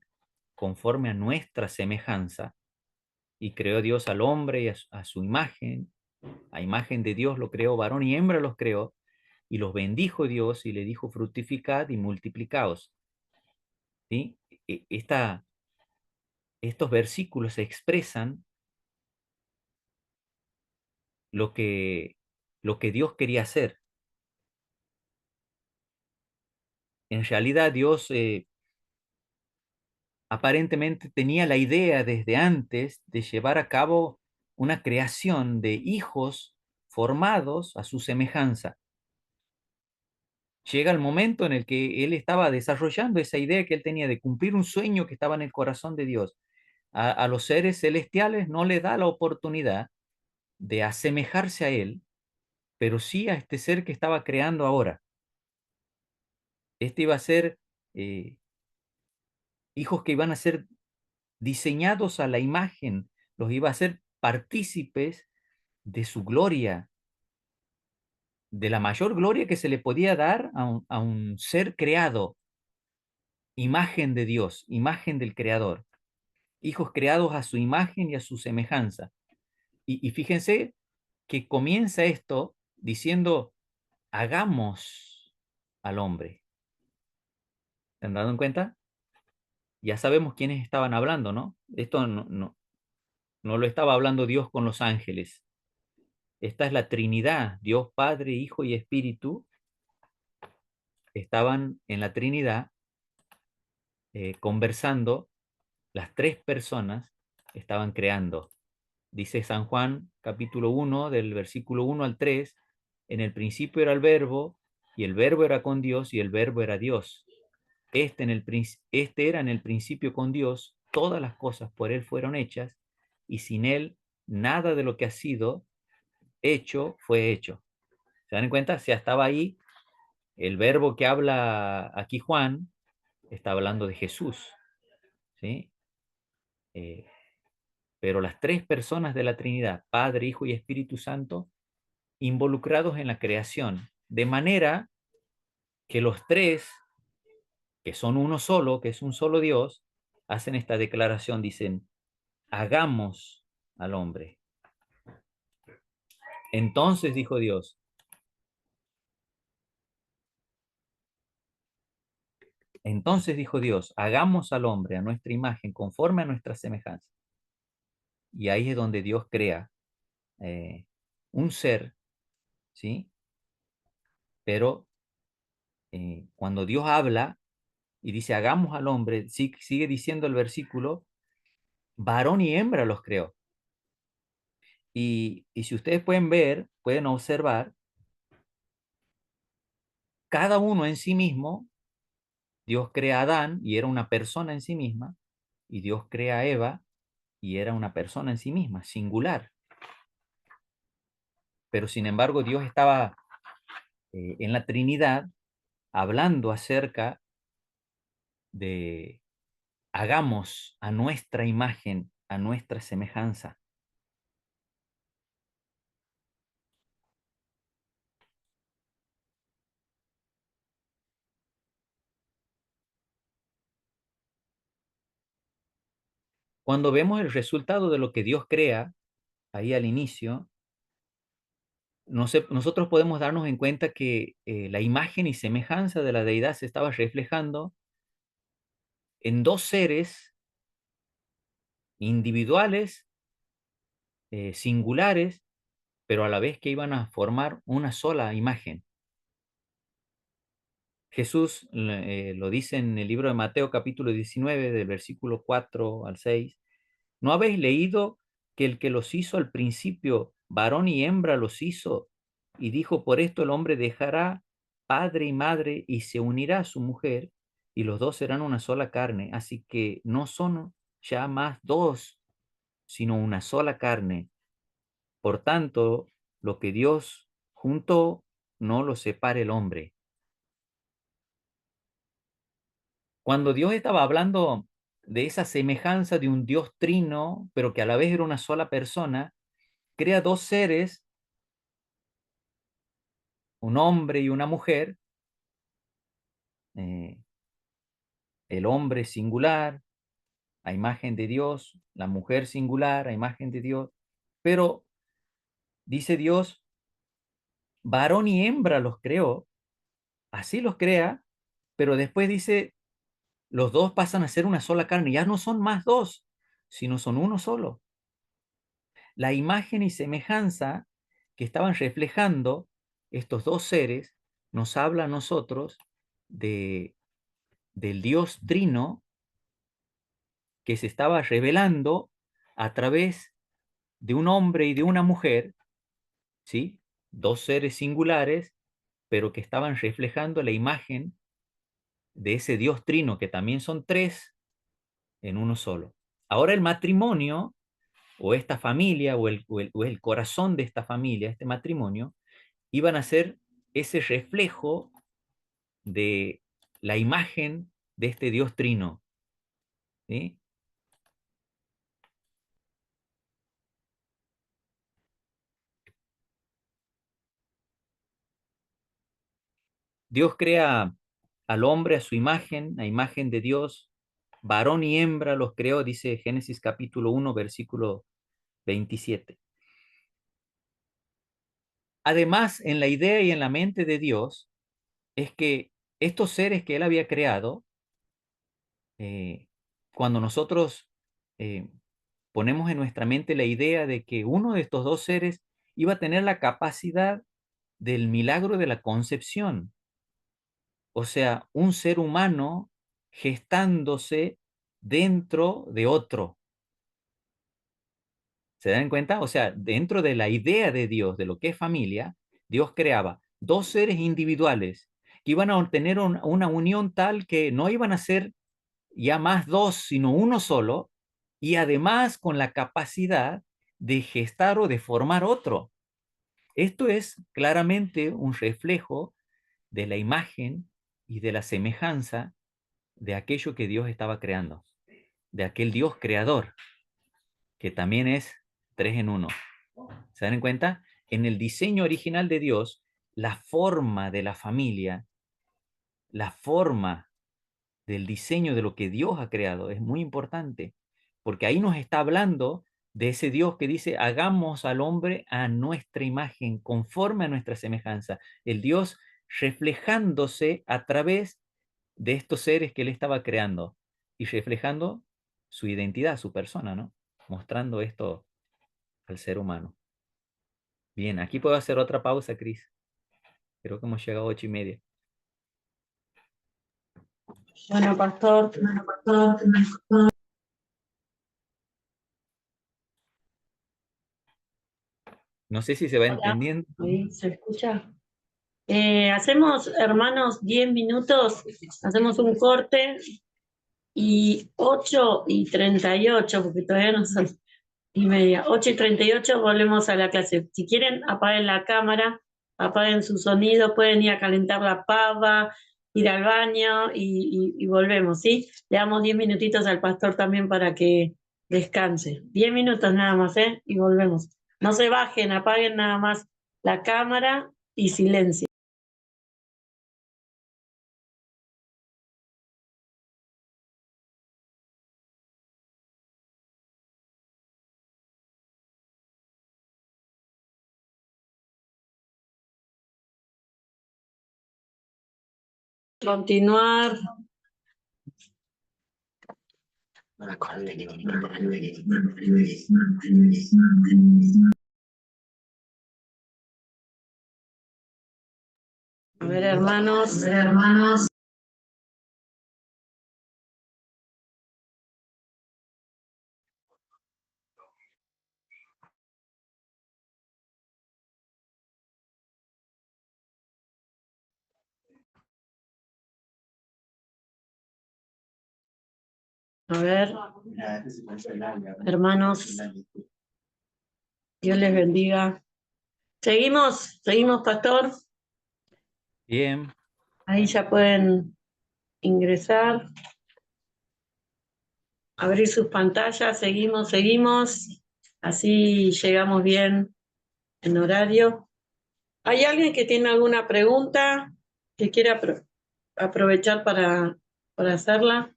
conforme a nuestra semejanza, y creó Dios al hombre y a su imagen, a imagen de Dios lo creó, varón y hembra los creó, y los bendijo Dios y le dijo, fructificad y multiplicaos. ¿Sí? Estos versículos expresan lo que, lo que Dios quería hacer. En realidad Dios aparentemente tenía la idea desde antes de llevar a cabo una creación de hijos formados a su semejanza. Llega el momento en el que él estaba desarrollando esa idea que él tenía de cumplir un sueño que estaba en el corazón de Dios. A los seres celestiales no le da la oportunidad de asemejarse a él, pero sí a este ser que estaba creando ahora. Este iba a ser hijos que iban a ser diseñados a la imagen, los iba a hacer partícipes de su gloria, de la mayor gloria que se le podía dar a un ser creado, imagen de Dios, imagen del Creador, hijos creados a su imagen y a su semejanza. Y fíjense que comienza esto diciendo, hagamos al hombre. ¿Se han dado en cuenta? Ya sabemos quiénes estaban hablando, ¿no? Esto no lo estaba hablando Dios con los ángeles. Esta es la Trinidad, Dios Padre, Hijo y Espíritu. Estaban en la Trinidad conversando, las tres personas estaban creando. Dice San Juan, capítulo 1, del versículo 1 al 3, en el principio era el verbo, y el verbo era con Dios, y el verbo era Dios. Este era en el principio con Dios, todas las cosas por él fueron hechas, y sin él nada de lo que ha sido hecho fue hecho. ¿Se dan cuenta? Si estaba ahí, el verbo que habla aquí Juan, está hablando de Jesús, ¿sí? Eh, pero las tres personas de la Trinidad, Padre, Hijo y Espíritu Santo, involucrados en la creación, de manera que los tres que son uno solo, que es un solo Dios, hacen esta declaración, dicen, hagamos al hombre. Entonces dijo Dios, hagamos al hombre a nuestra imagen, conforme a nuestra semejanza. Y ahí es donde Dios crea un ser, ¿sí? Pero cuando Dios habla y dice, hagamos al hombre, sigue diciendo el versículo, varón y hembra los creó. Y si ustedes pueden ver, pueden observar, cada uno en sí mismo, Dios crea a Adán y era una persona en sí misma, y Dios crea a Eva y era una persona en sí misma, singular. Pero sin embargo, Dios estaba en la Trinidad hablando acerca de hagamos a nuestra imagen, a nuestra semejanza. Cuando vemos el resultado de lo que Dios crea, ahí al inicio, nosotros podemos darnos en cuenta que la imagen y semejanza de la deidad se estaba reflejando en dos seres individuales, singulares, pero a la vez que iban a formar una sola imagen. Jesús lo dice en el libro de Mateo capítulo 19, del versículo 4 al 6. ¿No habéis leído que el que los hizo al principio, varón y hembra los hizo? Y dijo, por esto el hombre dejará padre y madre y se unirá a su mujer, y los dos serán una sola carne. Así que no son ya más dos, sino una sola carne. Por tanto, lo que Dios juntó, no lo separe el hombre. Cuando Dios estaba hablando de esa semejanza de un Dios trino, pero que a la vez era una sola persona, crea dos seres, un hombre y una mujer, eh, el hombre singular, a imagen de Dios, la mujer singular, a imagen de Dios, pero dice Dios, varón y hembra los creó, así los crea, pero después dice, los dos pasan a ser una sola carne, ya no son más dos, sino son uno solo. La imagen y semejanza que estaban reflejando estos dos seres nos habla a nosotros del Dios trino que se estaba revelando a través de un hombre y de una mujer, ¿sí? Dos seres singulares, pero que estaban reflejando la imagen de ese Dios trino, que también son tres en uno solo. Ahora el matrimonio, o esta familia, o el corazón de esta familia, este matrimonio, iban a ser ese reflejo de la imagen de este Dios trino, ¿sí? Dios crea al hombre a su imagen, a imagen de Dios, varón y hembra los creó, dice Génesis capítulo 1, versículo 27. Además, en la idea y en la mente de Dios, es que estos seres que Él había creado, cuando nosotros ponemos en nuestra mente la idea de que uno de estos dos seres iba a tener la capacidad del milagro de la concepción, o sea, un ser humano gestándose dentro de otro. ¿Se dan cuenta? O sea, dentro de la idea de Dios, de lo que es familia, Dios creaba dos seres individuales que iban a tener una unión tal que no iban a ser ya más dos, sino uno solo, y además con la capacidad de gestar o de formar otro. Esto es claramente un reflejo de la imagen y de la semejanza de aquello que Dios estaba creando, de aquel Dios creador, que también es tres en uno. ¿Se dan cuenta? En el diseño original de Dios, la forma de la familia, la forma del diseño de lo que Dios ha creado. Es muy importante, porque ahí nos está hablando de ese Dios que dice, hagamos al hombre a nuestra imagen, conforme a nuestra semejanza. El Dios reflejándose a través de estos seres que él estaba creando y reflejando su identidad, su persona, ¿no? Mostrando esto al ser humano. Bien, aquí puedo hacer otra pausa, Cris. Creo que hemos llegado a 8:30. Bueno, pastor. No sé si se va Hola. entendiendo. ¿Ahí se escucha? Hacemos, hermanos, 10 minutos, hacemos un corte y 8:38, porque todavía no son 8:30, 8:38 volvemos a la clase. Si quieren, apaguen la cámara, apaguen su sonido, pueden ir a calentar la pava, ir al baño y volvemos, ¿sí? Le damos 10 minutitos al pastor también para que descanse. 10 minutos nada más, ¿eh? Y volvemos. No se bajen, apaguen nada más la cámara y silencio. Continuar. A ver, hermanos. A ver, hermanos, Dios les bendiga. Seguimos, pastor. Bien, Ahí ya pueden ingresar, abrir sus pantallas, seguimos. Así llegamos bien en horario. ¿Hay alguien que tiene alguna pregunta que quiera aprovechar para hacerla?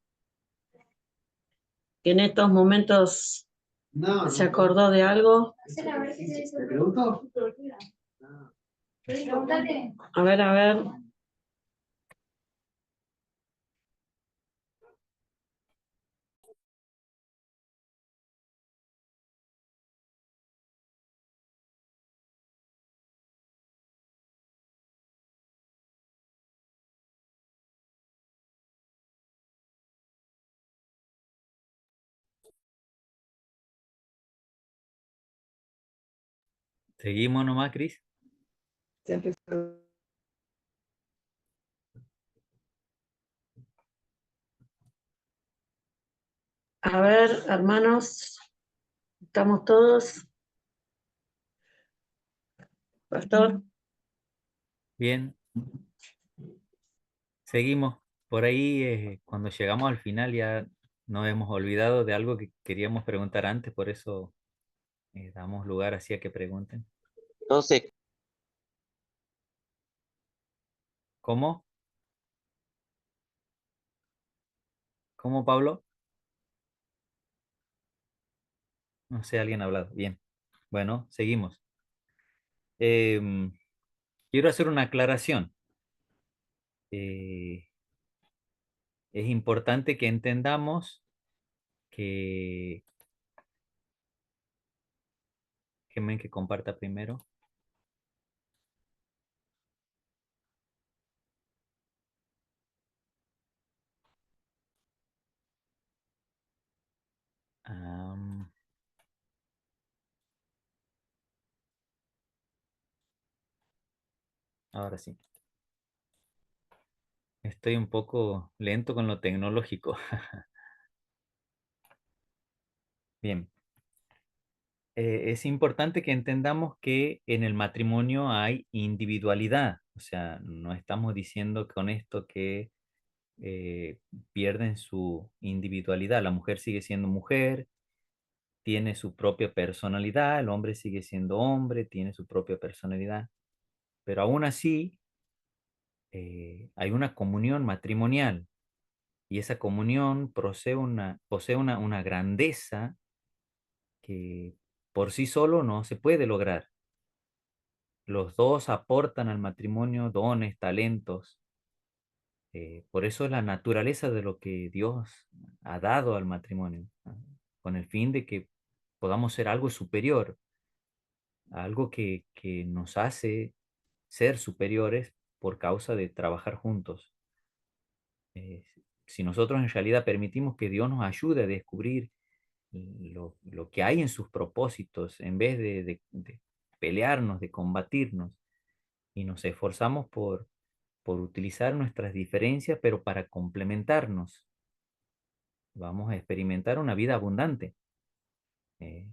Que en estos momentos se acordó de algo. ¿Te pregunto? A ver. seguimos nomás, Cris. A ver, hermanos, ¿estamos todos? Pastor. Bien, seguimos. Por ahí, cuando llegamos al final ya nos hemos olvidado de algo que queríamos preguntar antes, por eso damos lugar así a que pregunten. Entonces, ¿Cómo? ¿Cómo, Pablo? No sé, alguien ha hablado. Bien. Bueno, seguimos. Em, quiero hacer una aclaración. Eh, es importante que entendamos que... que comparta primero. Am, ahora sí. Estoy un poco lento con lo tecnológico. Bien. Es importante que entendamos que en el matrimonio hay individualidad. O sea, no estamos diciendo con esto que pierden su individualidad. La mujer sigue siendo mujer, tiene su propia personalidad, el hombre sigue siendo hombre, tiene su propia personalidad. Pero aún así, hay una comunión matrimonial. Y esa comunión posee una grandeza que por sí solo no se puede lograr. Los dos aportan al matrimonio dones, talentos. Por eso la naturaleza de lo que Dios ha dado al matrimonio, ¿no? Con el fin de que podamos ser algo superior, algo que nos hace ser superiores por causa de trabajar juntos. Eh, si nosotros en realidad permitimos que Dios nos ayude a descubrir lo que hay en sus propósitos, en vez de pelearnos, de combatirnos, y nos esforzamos por utilizar nuestras diferencias, pero para complementarnos, vamos a experimentar una vida abundante, eh,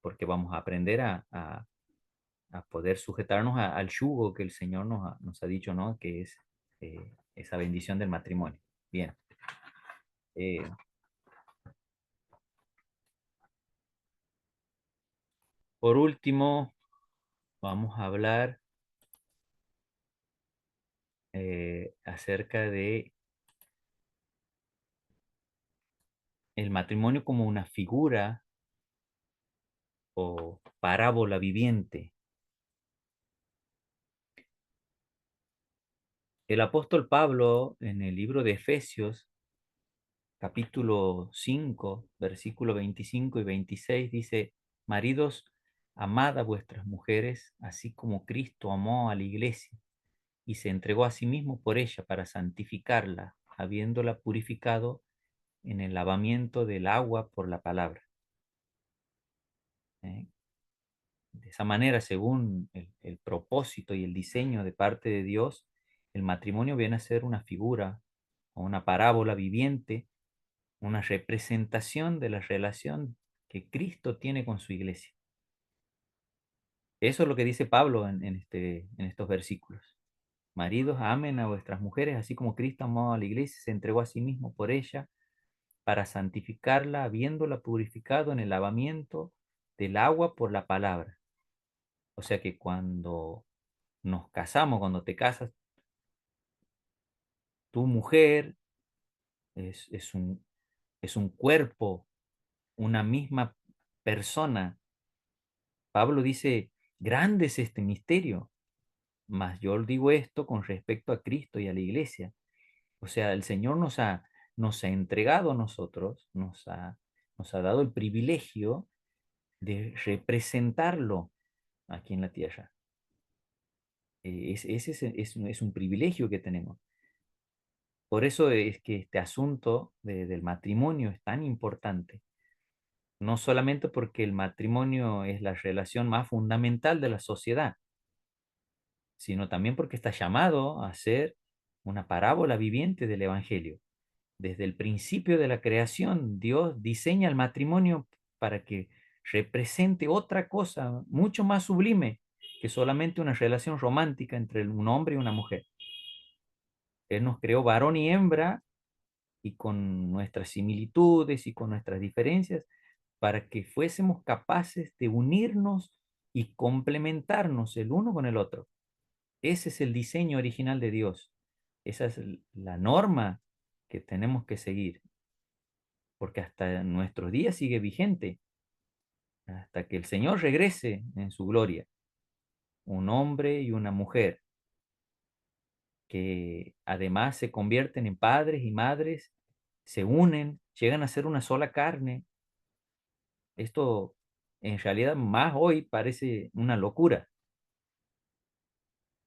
porque vamos a aprender a poder sujetarnos al yugo que el Señor nos ha dicho, ¿no? Que es esa bendición del matrimonio. Bien. Eh, por último, vamos a hablar acerca de el matrimonio como una figura o parábola viviente. El apóstol Pablo en el libro de Efesios, capítulo 5, versículo 25 y 26, dice: maridos, amad a vuestras mujeres, así como Cristo amó a la iglesia y se entregó a sí mismo por ella para santificarla, habiéndola purificado en el lavamiento del agua por la palabra. ¿Eh? De esa manera, según el propósito y el diseño de parte de Dios, el matrimonio viene a ser una figura o una parábola viviente, una representación de la relación que Cristo tiene con su iglesia. Eso es lo que dice Pablo en estos versículos. Maridos, amen a vuestras mujeres, así como Cristo amó a la iglesia, se entregó a sí mismo por ella, para santificarla, habiéndola purificado en el lavamiento del agua por la palabra. O sea que cuando nos casamos, cuando te casas, tu mujer es un cuerpo, una misma persona. Pablo dice: grande es este misterio, mas yo digo esto con respecto a Cristo y a la iglesia. O sea, el Señor nos ha entregado a nosotros, nos ha dado el privilegio de representarlo aquí en la tierra. Ese es un privilegio que tenemos. Por eso es que este asunto del matrimonio es tan importante. No solamente porque el matrimonio es la relación más fundamental de la sociedad, sino también porque está llamado a ser una parábola viviente del Evangelio. Desde el principio de la creación, Dios diseña el matrimonio para que represente otra cosa mucho más sublime que solamente una relación romántica entre un hombre y una mujer. Él nos creó varón y hembra, y con nuestras similitudes y con nuestras diferencias, para que fuésemos capaces de unirnos y complementarnos el uno con el otro. Ese es el diseño original de Dios. Esa es la norma que tenemos que seguir, porque hasta nuestros días sigue vigente, hasta que el Señor regrese en su gloria. Un hombre y una mujer que además se convierten en padres y madres, se unen, llegan a ser una sola carne. Esto en realidad más hoy parece una locura.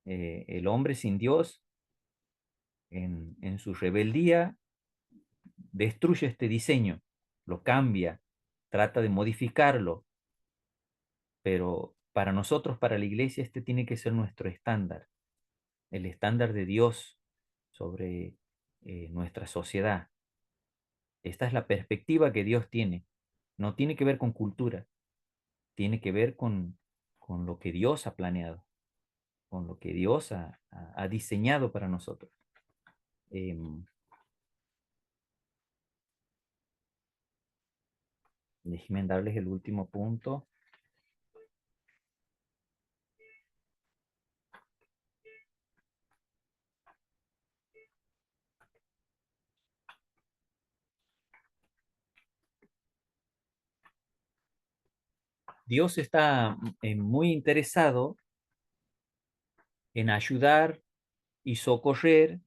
El hombre sin Dios en su rebeldía destruye este diseño, lo cambia, trata de modificarlo, pero para nosotros, para la iglesia, este tiene que ser nuestro estándar, el estándar de Dios sobre nuestra sociedad. Esta es la perspectiva que Dios tiene. No tiene que ver con cultura, tiene que ver con lo que Dios ha planeado, con lo que Dios ha diseñado para nosotros. Em, Déjenme darles el último punto. Dios está muy interesado en ayudar y socorrer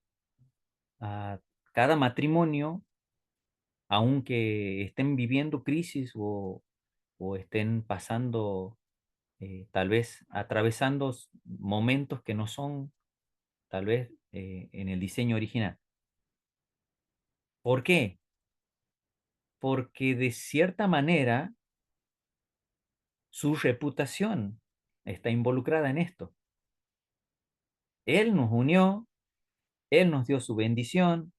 a cada matrimonio, aunque estén viviendo crisis o estén pasando, tal vez atravesando momentos que no son, tal vez, en el diseño original. ¿Por qué? Porque de cierta manera su reputación está involucrada en esto. Él nos unió, Él nos dio su bendición,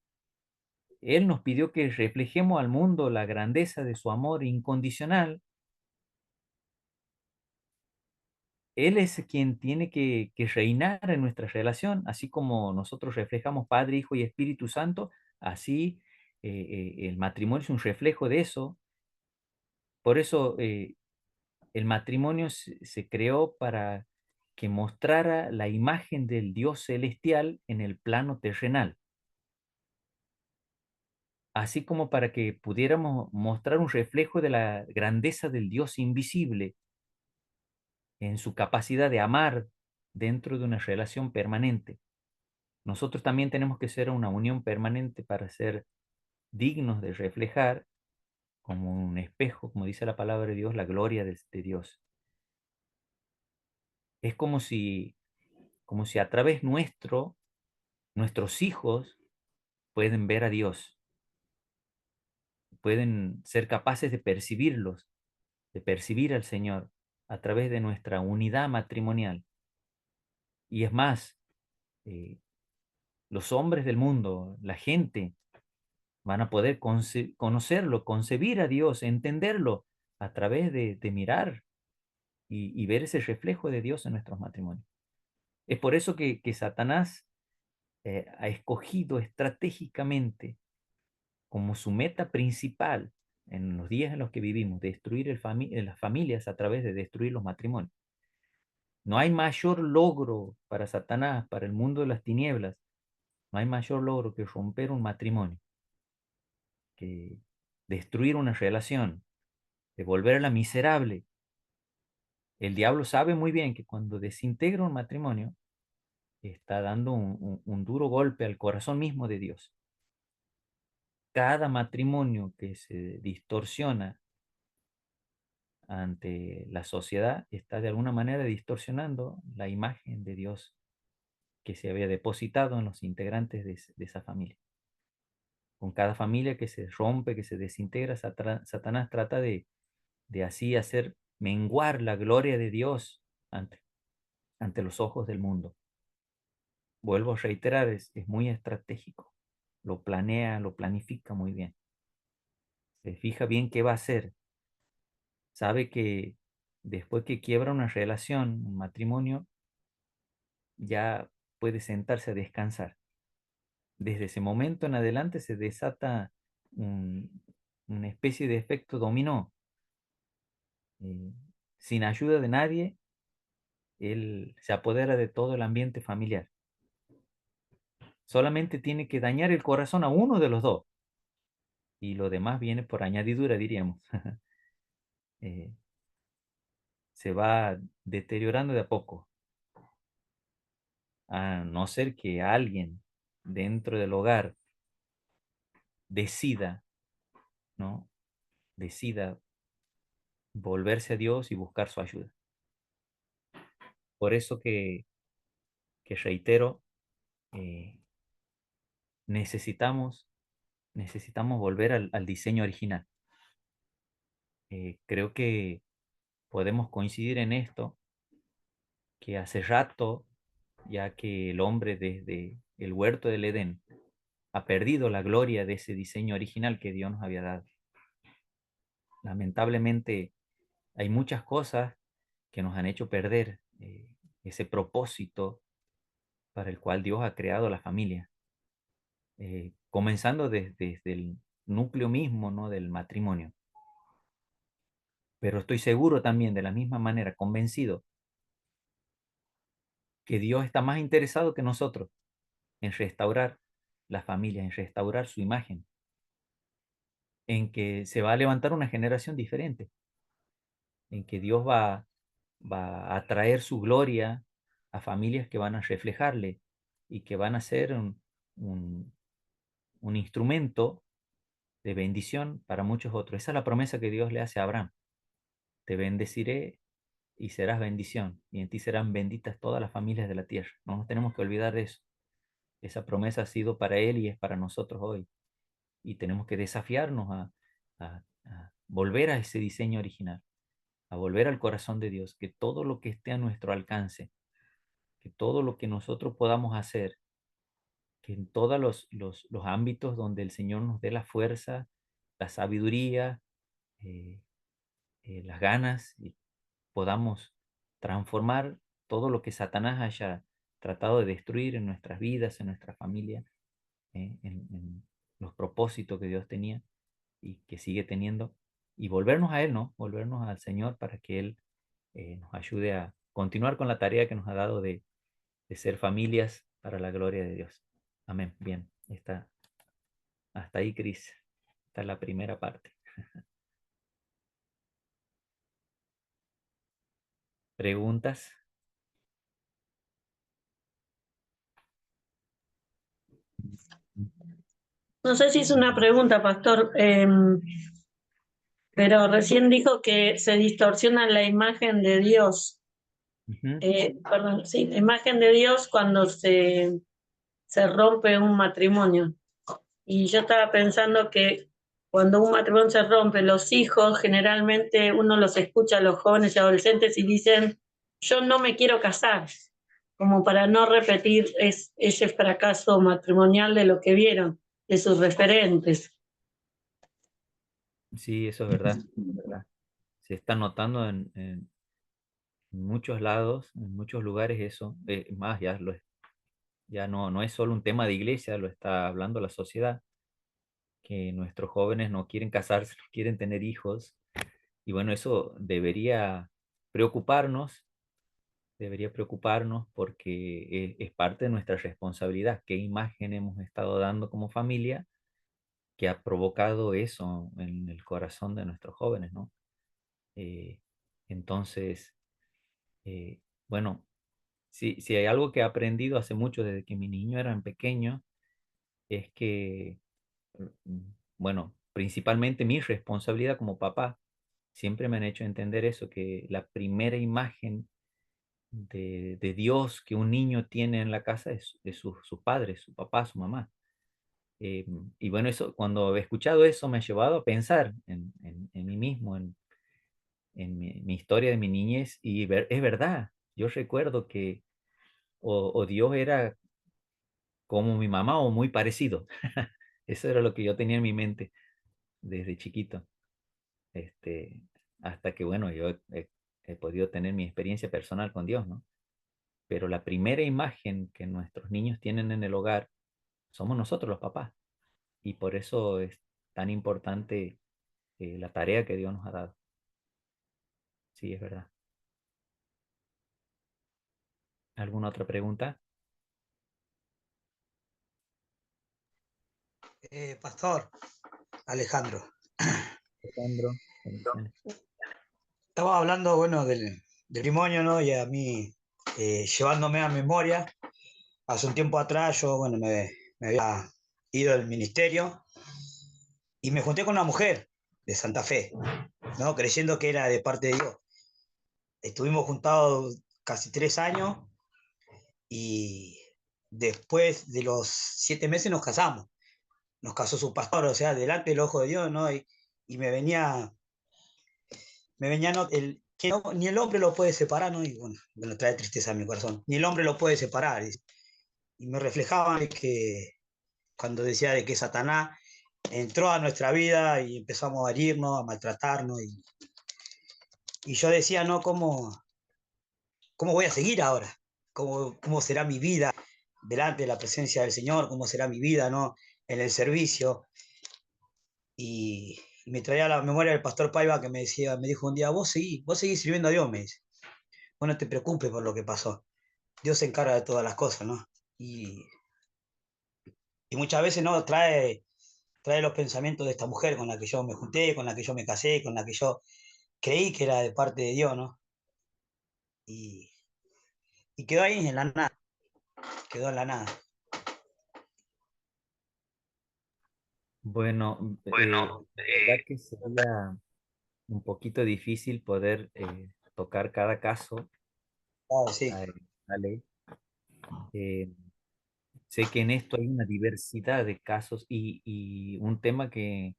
Él nos pidió que reflejemos al mundo la grandeza de su amor incondicional. Él es quien tiene que reinar en nuestra relación, así como nosotros reflejamos Padre, Hijo y Espíritu Santo, así el matrimonio es un reflejo de eso. Por eso el matrimonio se creó para que mostrara la imagen del Dios celestial en el plano terrenal, así como para que pudiéramos mostrar un reflejo de la grandeza del Dios invisible en su capacidad de amar dentro de una relación permanente. Nosotros también tenemos que ser una unión permanente para ser dignos de reflejar como un espejo, como dice la palabra de Dios, la gloria de Dios. Es como si a través nuestro, nuestros hijos pueden ver a Dios, pueden ser capaces de percibirlos, de percibir al Señor a través de nuestra unidad matrimonial. Y es más, eh, los hombres del mundo, la gente, van a poder conocerlo, concebir a Dios, entenderlo a través de mirar y ver ese reflejo de Dios en nuestros matrimonios. Es por eso que Satanás ha escogido estratégicamente como su meta principal en los días en los que vivimos, destruir las familias a través de destruir los matrimonios. No hay mayor logro para Satanás, para el mundo de las tinieblas, no hay mayor logro que romper un matrimonio, que destruir una relación, de volverla miserable. El diablo sabe muy bien que cuando desintegra un matrimonio, está dando un duro golpe al corazón mismo de Dios. Cada matrimonio que se distorsiona ante la sociedad está de alguna manera distorsionando la imagen de Dios que se había depositado en los integrantes de esa familia. Con cada familia que se rompe, que se desintegra, Satanás trata de así hacer menguar la gloria de Dios ante los ojos del mundo. Vuelvo a reiterar, es muy estratégico. Lo planea, lo planifica muy bien. Se fija bien qué va a hacer. Sabe que después que quiebra una relación, un matrimonio, ya puede sentarse a descansar. Desde ese momento en adelante se desata una especie de efecto dominó. Eh, Sin ayuda de nadie, él se apodera de todo el ambiente familiar. Solamente tiene que dañar el corazón a uno de los dos. Y lo demás viene por añadidura, diríamos. Eh, Se va deteriorando de a poco. A no ser que alguien dentro del hogar decida, ¿no? Decida volverse a Dios y buscar su ayuda. Por eso que reitero, eh, necesitamos, necesitamos volver al diseño original. Creo que podemos coincidir en esto, que hace rato, ya que el hombre desde el huerto del Edén ha perdido la gloria de ese diseño original que Dios nos había dado. Lamentablemente hay muchas cosas que nos han hecho perder ese propósito para el cual Dios ha creado la familia. Comenzando desde el núcleo mismo, ¿no? Del matrimonio. Pero estoy seguro también, de la misma manera, convencido, que Dios está más interesado que nosotros en restaurar la familia, en restaurar su imagen, en que se va a levantar una generación diferente, en que Dios va a traer su gloria a familias que van a reflejarle y que van a ser un, un instrumento de bendición para muchos otros. Esa es la promesa que Dios le hace a Abraham. Te bendeciré y serás bendición, y en ti serán benditas todas las familias de la tierra. No nos tenemos que olvidar de eso. Esa promesa ha sido para él y es para nosotros hoy. Y tenemos que desafiarnos a volver a ese diseño original, a volver al corazón de Dios, que todo lo que esté a nuestro alcance, que todo lo que nosotros podamos hacer, que en todos los ámbitos donde el Señor nos dé la fuerza, la sabiduría, eh, las ganas, y podamos transformar todo lo que Satanás haya tratado de destruir en nuestras vidas, en nuestra familia, en los propósitos que Dios tenía y que sigue teniendo, y volvernos a Él, ¿no? Volvernos al Señor para que Él nos ayude a continuar con la tarea que nos ha dado de ser familias para la gloria de Dios. Amén. Bien, hasta ahí, Cris. Esta es la primera parte. ¿Preguntas? No sé si es una pregunta, pastor, pero recién dijo que se distorsiona la imagen de Dios. Ujú. Perdón, sí, la imagen de Dios cuando se rompe un matrimonio. Y yo estaba pensando que cuando un matrimonio se rompe, los hijos generalmente uno los escucha a los jóvenes y adolescentes y dicen, yo no me quiero casar, como para no repetir ese fracaso matrimonial de lo que vieron, de sus referentes. Sí, eso es verdad, es verdad. Se está notando en muchos lados, en muchos lugares eso. Más, ya no es solo un tema de iglesia, lo está hablando la sociedad, que nuestros jóvenes no quieren casarse, no quieren tener hijos. Y bueno, eso preocuparnos, debería preocuparnos porque es parte de nuestra responsabilidad. ¿Qué imagen hemos estado dando como familia que ha provocado eso en el corazón de nuestros jóvenes, ¿no? Eh, entonces, eh, bueno, si hay algo que he aprendido hace mucho desde que mi niño era pequeño, es que, bueno, principalmente mi responsabilidad como papá, siempre me han hecho entender eso, que la primera imagen de Dios que un niño tiene en la casa es de sus padres, su papá, su mamá. Eh, y bueno, eso, cuando he escuchado eso, me ha llevado a pensar en mí mismo, en mi historia de mi niñez, y es verdad, yo recuerdo que o Dios era como mi mamá o muy parecido. Eso era lo que yo tenía en mi mente desde chiquito. Este, hasta que, bueno, yo he podido tener mi experiencia personal con Dios, ¿no? Pero la primera imagen que nuestros niños tienen en el hogar somos nosotros los papás. Y por eso es tan importante la tarea que Dios nos ha dado. Sí, es verdad. ¿Alguna otra pregunta? Pastor Alejandro, Alejandro, bendiciones. estaba hablando, bueno, del matrimonio, ¿no? Y a mí, llevándome a memoria, hace un tiempo atrás yo, bueno, me había ido del ministerio y me junté con una mujer de Santa Fe, ¿no? Creyendo que era de parte de Dios. Estuvimos juntados casi 3 años y después de los 7 meses nos casamos. Nos casó su pastor, o sea, delante del ojo de Dios, ¿no? Y me venía no, que ni el hombre lo puede separar, ¿no? Y bueno, me trae tristeza a mi corazón. Ni el hombre lo puede separar. Y me reflejaba de que cuando decía de que Satanás entró a nuestra vida y empezamos a herirnos, a maltratarnos. Y yo decía, ¿no? ¿Cómo voy a seguir ahora? ¿Cómo será mi vida delante de la presencia del Señor? ¿Cómo será mi vida, ¿no? En el servicio. Y me traía a la memoria del pastor Paiva que me dijo un día, vos seguís sirviendo a Dios, me dice. Vos no te preocupes por lo que pasó. Dios se encarga de todas las cosas, ¿no? Y muchas veces, ¿no? Trae los pensamientos de esta mujer con la que yo me junté, con la que yo me casé, con la que yo creí que era de parte de Dios, ¿no? Y, y quedó ahí en la nada, quedó en la nada. Bueno, la verdad que sería un poquito difícil poder tocar cada caso, Ah, sí, Ale. Eh, Sé que en esto hay una diversidad de casos y un tema que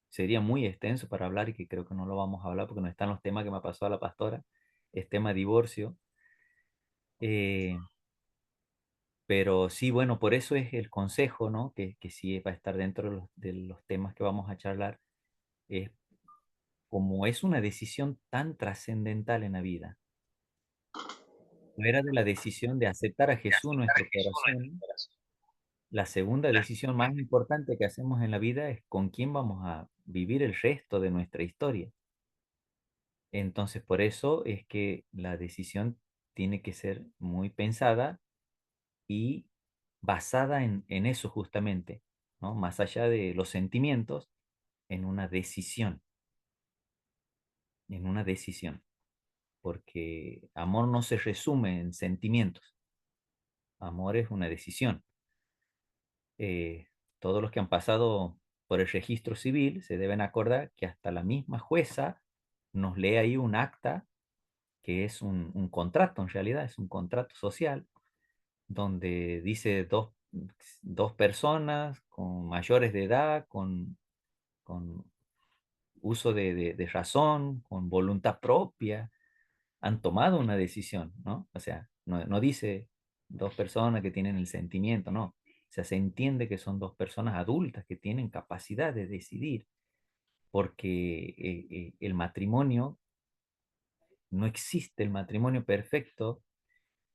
sería muy extenso para hablar y que creo que no lo vamos a hablar porque no están los temas que me pasó a la pastora, es tema divorcio. Eh, pero sí, bueno, por eso es el consejo, ¿no? Que sí va a estar dentro de los temas que vamos a charlar. Es como es una decisión tan trascendental en la vida. Fuera de la decisión de aceptar a Jesús en nuestro corazón, la segunda decisión más importante que hacemos en la vida es con quién vamos a vivir el resto de nuestra historia. Entonces, por eso es que la decisión tiene que ser muy pensada y basada en eso justamente, ¿no? Más allá de los sentimientos, en en una decisión, porque amor no se resume en sentimientos, amor es una decisión. Todos los que han pasado por el registro civil se deben acordar que hasta la misma jueza nos lee ahí un acta que es un contrato, en realidad es un contrato social, donde dice dos personas con mayores de edad, con uso de razón, con voluntad propia, han tomado una decisión, ¿no? O sea, no dice dos personas que tienen el sentimiento, no. O sea, se entiende que son dos personas adultas que tienen capacidad de decidir, porque el matrimonio, no existe el matrimonio perfecto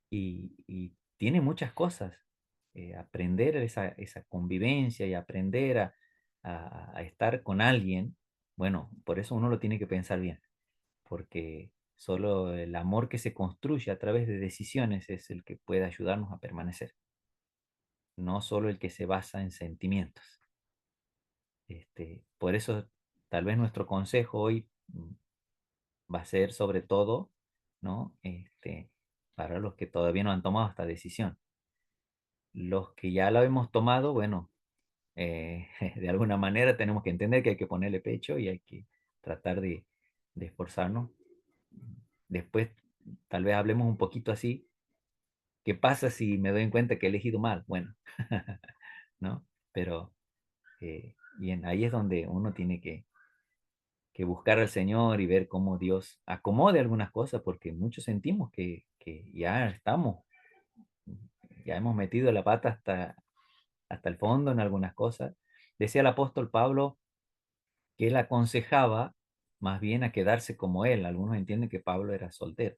y tiene muchas cosas. Aprender esa convivencia y aprender a estar con alguien, bueno, por eso uno lo tiene que pensar bien, porque solo el amor que se construye a través de decisiones es el que puede ayudarnos a permanecer, no solo el que se basa en sentimientos. Por eso, tal vez nuestro consejo hoy va a ser sobre todo, ¿no? Para los que todavía no han tomado esta decisión. Los que ya la hemos tomado, bueno, de alguna manera tenemos que entender que hay que ponerle pecho y hay que tratar de esforzarnos. Después, tal vez hablemos un poquito así. ¿Qué pasa si me doy cuenta que he elegido mal? Bueno, ¿no? Pero bien, ahí es donde uno tiene que buscar al Señor y ver cómo Dios acomode algunas cosas, porque muchos sentimos que ya estamos, ya hemos metido la pata hasta el fondo en algunas cosas. Decía el apóstol Pablo que él aconsejaba más bien a quedarse como él. Algunos entienden que Pablo era soltero.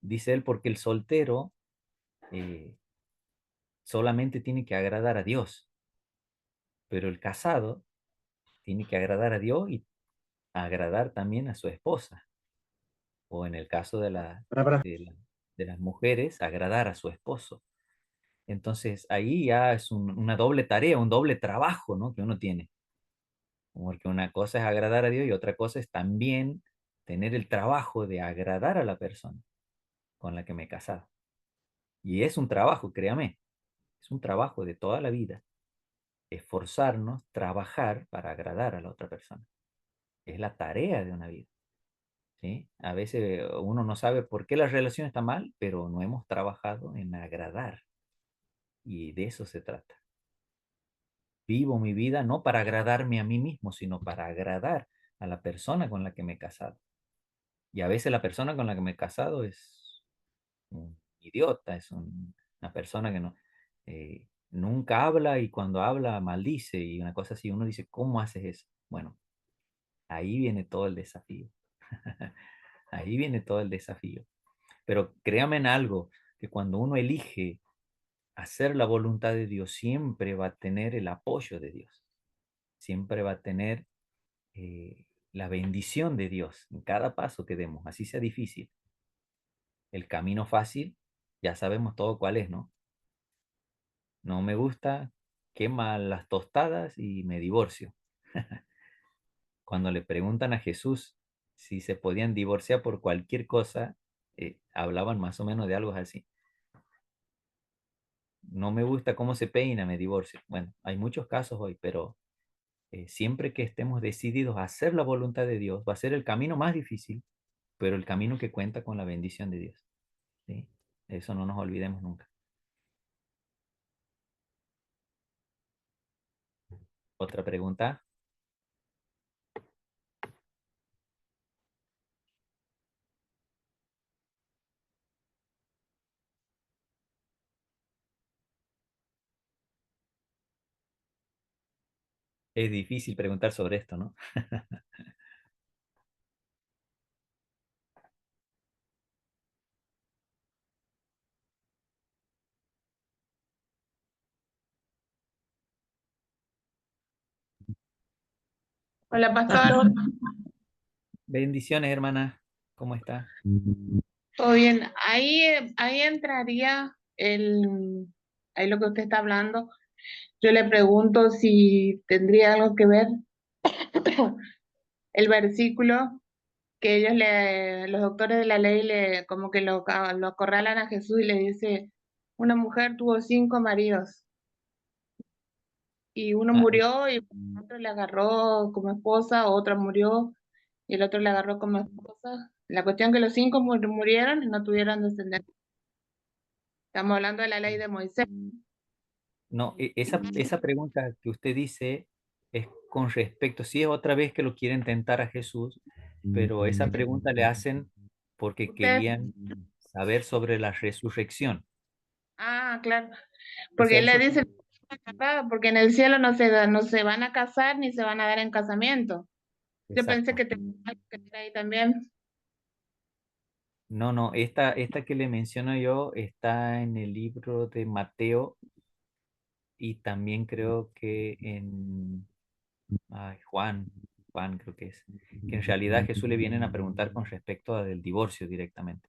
Dice él porque el soltero eh, solamente tiene que agradar a Dios, pero el casado tiene que agradar a Dios y agradar también a su esposa, o en el caso Pará. de las mujeres, agradar a su esposo. Entonces ahí ya es una doble tarea, un doble trabajo, ¿no? Que uno tiene. Porque una cosa es agradar a Dios y otra cosa es también tener el trabajo de agradar a la persona con la que me he casado. Y es un trabajo, créame, es un trabajo de toda la vida. Esforzarnos, trabajar para agradar a la otra persona. Es la tarea de una vida. ¿Sí? A veces uno no sabe por qué la relación está mal, pero no hemos trabajado en agradar. Y de eso se trata. Vivo mi vida no para agradarme a mí mismo, sino para agradar a la persona con la que me he casado. Y a veces la persona con la que me he casado es un idiota, una persona que nunca habla y cuando habla maldice y una cosa así. Uno dice, ¿cómo haces eso? Bueno, ahí viene todo el desafío. Ahí viene todo el desafío. Pero créame en algo, que cuando uno elige hacer la voluntad de Dios, siempre va a tener el apoyo de Dios. Siempre va a tener la bendición de Dios en cada paso que demos, así sea difícil. El camino fácil, ya sabemos todo cuál es, ¿no? No me gusta, quema las tostadas y me divorcio. Cuando le preguntan a Jesús si se podían divorciar por cualquier cosa, hablaban más o menos de algo así. No me gusta cómo se peina, me divorcio. Bueno, hay muchos casos hoy, pero siempre que estemos decididos a hacer la voluntad de Dios, va a ser el camino más difícil, pero el camino que cuenta con la bendición de Dios. ¿Sí? Eso no nos olvidemos nunca. ¿Otra pregunta? Es difícil preguntar sobre esto, ¿no? Hola, pastor. Pastor, Bendiciones, hermana. ¿Cómo está? ¿Todo bien? Ahí entraría ahí lo que usted está hablando. Yo le pregunto si tendría algo que ver el versículo que los doctores de la ley como que lo acorralan a Jesús y le dice, una mujer tuvo 5 maridos y uno Ah, murió y otro le agarró como esposa, otra murió y el otro le agarró como esposa. La cuestión que los 5 murieron y no tuvieron descendencia. Estamos hablando de la ley de Moisés. no, esa pregunta que usted dice es con respecto, sí es otra vez que lo quieren tentar a Jesús, pero esa pregunta le hacen porque Usted, querían saber sobre la resurrección. claro, O sea, porque él le eso dice, sí, porque en el cielo no se van a casar ni se van a dar en casamiento. Yo pensé exacto. que tenía algo que ver ahí también. No, no, esta que le menciono yo está en el libro de Mateo y también creo que en Juan creo que es, que en realidad a Jesús le vienen a preguntar con respecto al divorcio directamente,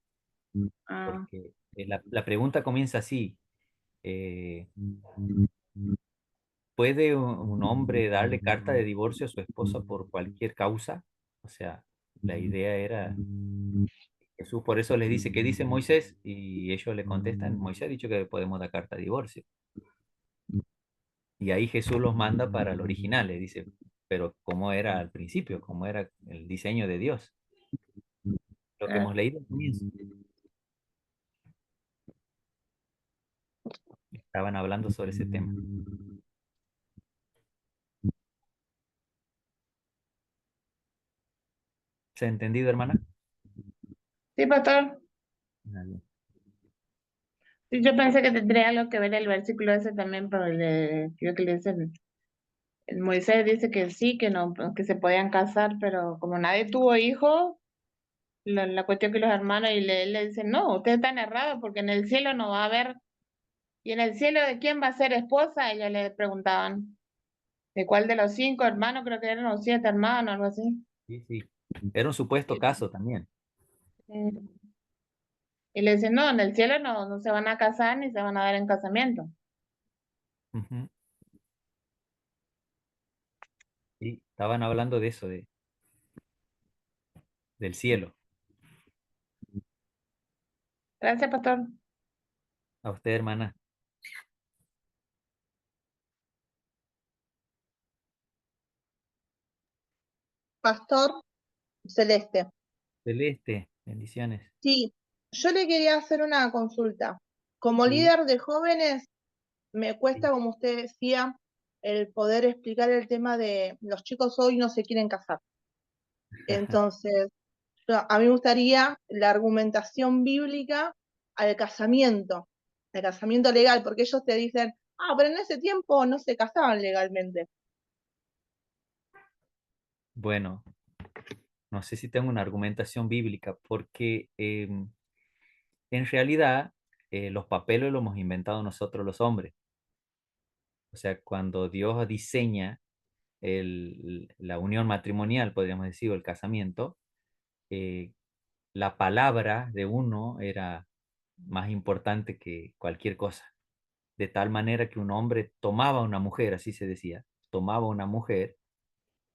Ah, porque la pregunta comienza así, eh, ¿puede un hombre darle carta de divorcio a su esposa por cualquier causa? O sea, la idea era, Jesús por eso les dice, ¿qué dice Moisés? Y ellos le contestan, Moisés ha dicho que podemos dar carta de divorcio. Y ahí Jesús los manda para el original, le dice, pero ¿cómo era al principio? ¿Cómo era el diseño de Dios? Lo que claro. hemos leído al comienzo. Estaban hablando sobre ese tema. ¿Se ha entendido, hermana? Sí, pastor. Ah, bien. Sí, yo pensé que tendría algo que ver el versículo ese también, pero creo que le dice, el Moisés dice que sí, que no, que se podían casar, pero como nadie tuvo hijos, la cuestión que los hermanos él le dicen, no, ustedes están errados porque en el cielo no va a haber. ¿Y en el cielo de quién va a ser esposa? Ellos le preguntaban. ¿De cuál de los 5 hermanos? Creo que eran los 7 hermanos, algo así. Sí, sí. Era un supuesto Y, caso también. y le dicen, no, en el cielo no se van a casar ni se van a dar en casamiento. Ujú. Sí, estaban hablando de eso, del cielo. Gracias, pastor. A usted, hermana. Pastor Celeste. Celeste, bendiciones. Sí, yo le quería hacer una consulta. Como Sí, líder de jóvenes, me cuesta, sí. como usted decía, el poder explicar el tema de los chicos hoy no se quieren casar. Entonces, a mí me gustaría la argumentación bíblica al casamiento legal, porque ellos te dicen, pero en ese tiempo no se casaban legalmente. Bueno, no sé si tengo una argumentación bíblica, porque en realidad los papeles los hemos inventado nosotros los hombres. O sea, cuando Dios diseña la unión matrimonial, podríamos decir, o el casamiento, eh, la palabra de uno era más importante que cualquier cosa. De tal manera que un hombre tomaba una mujer, así se decía, tomaba una mujer,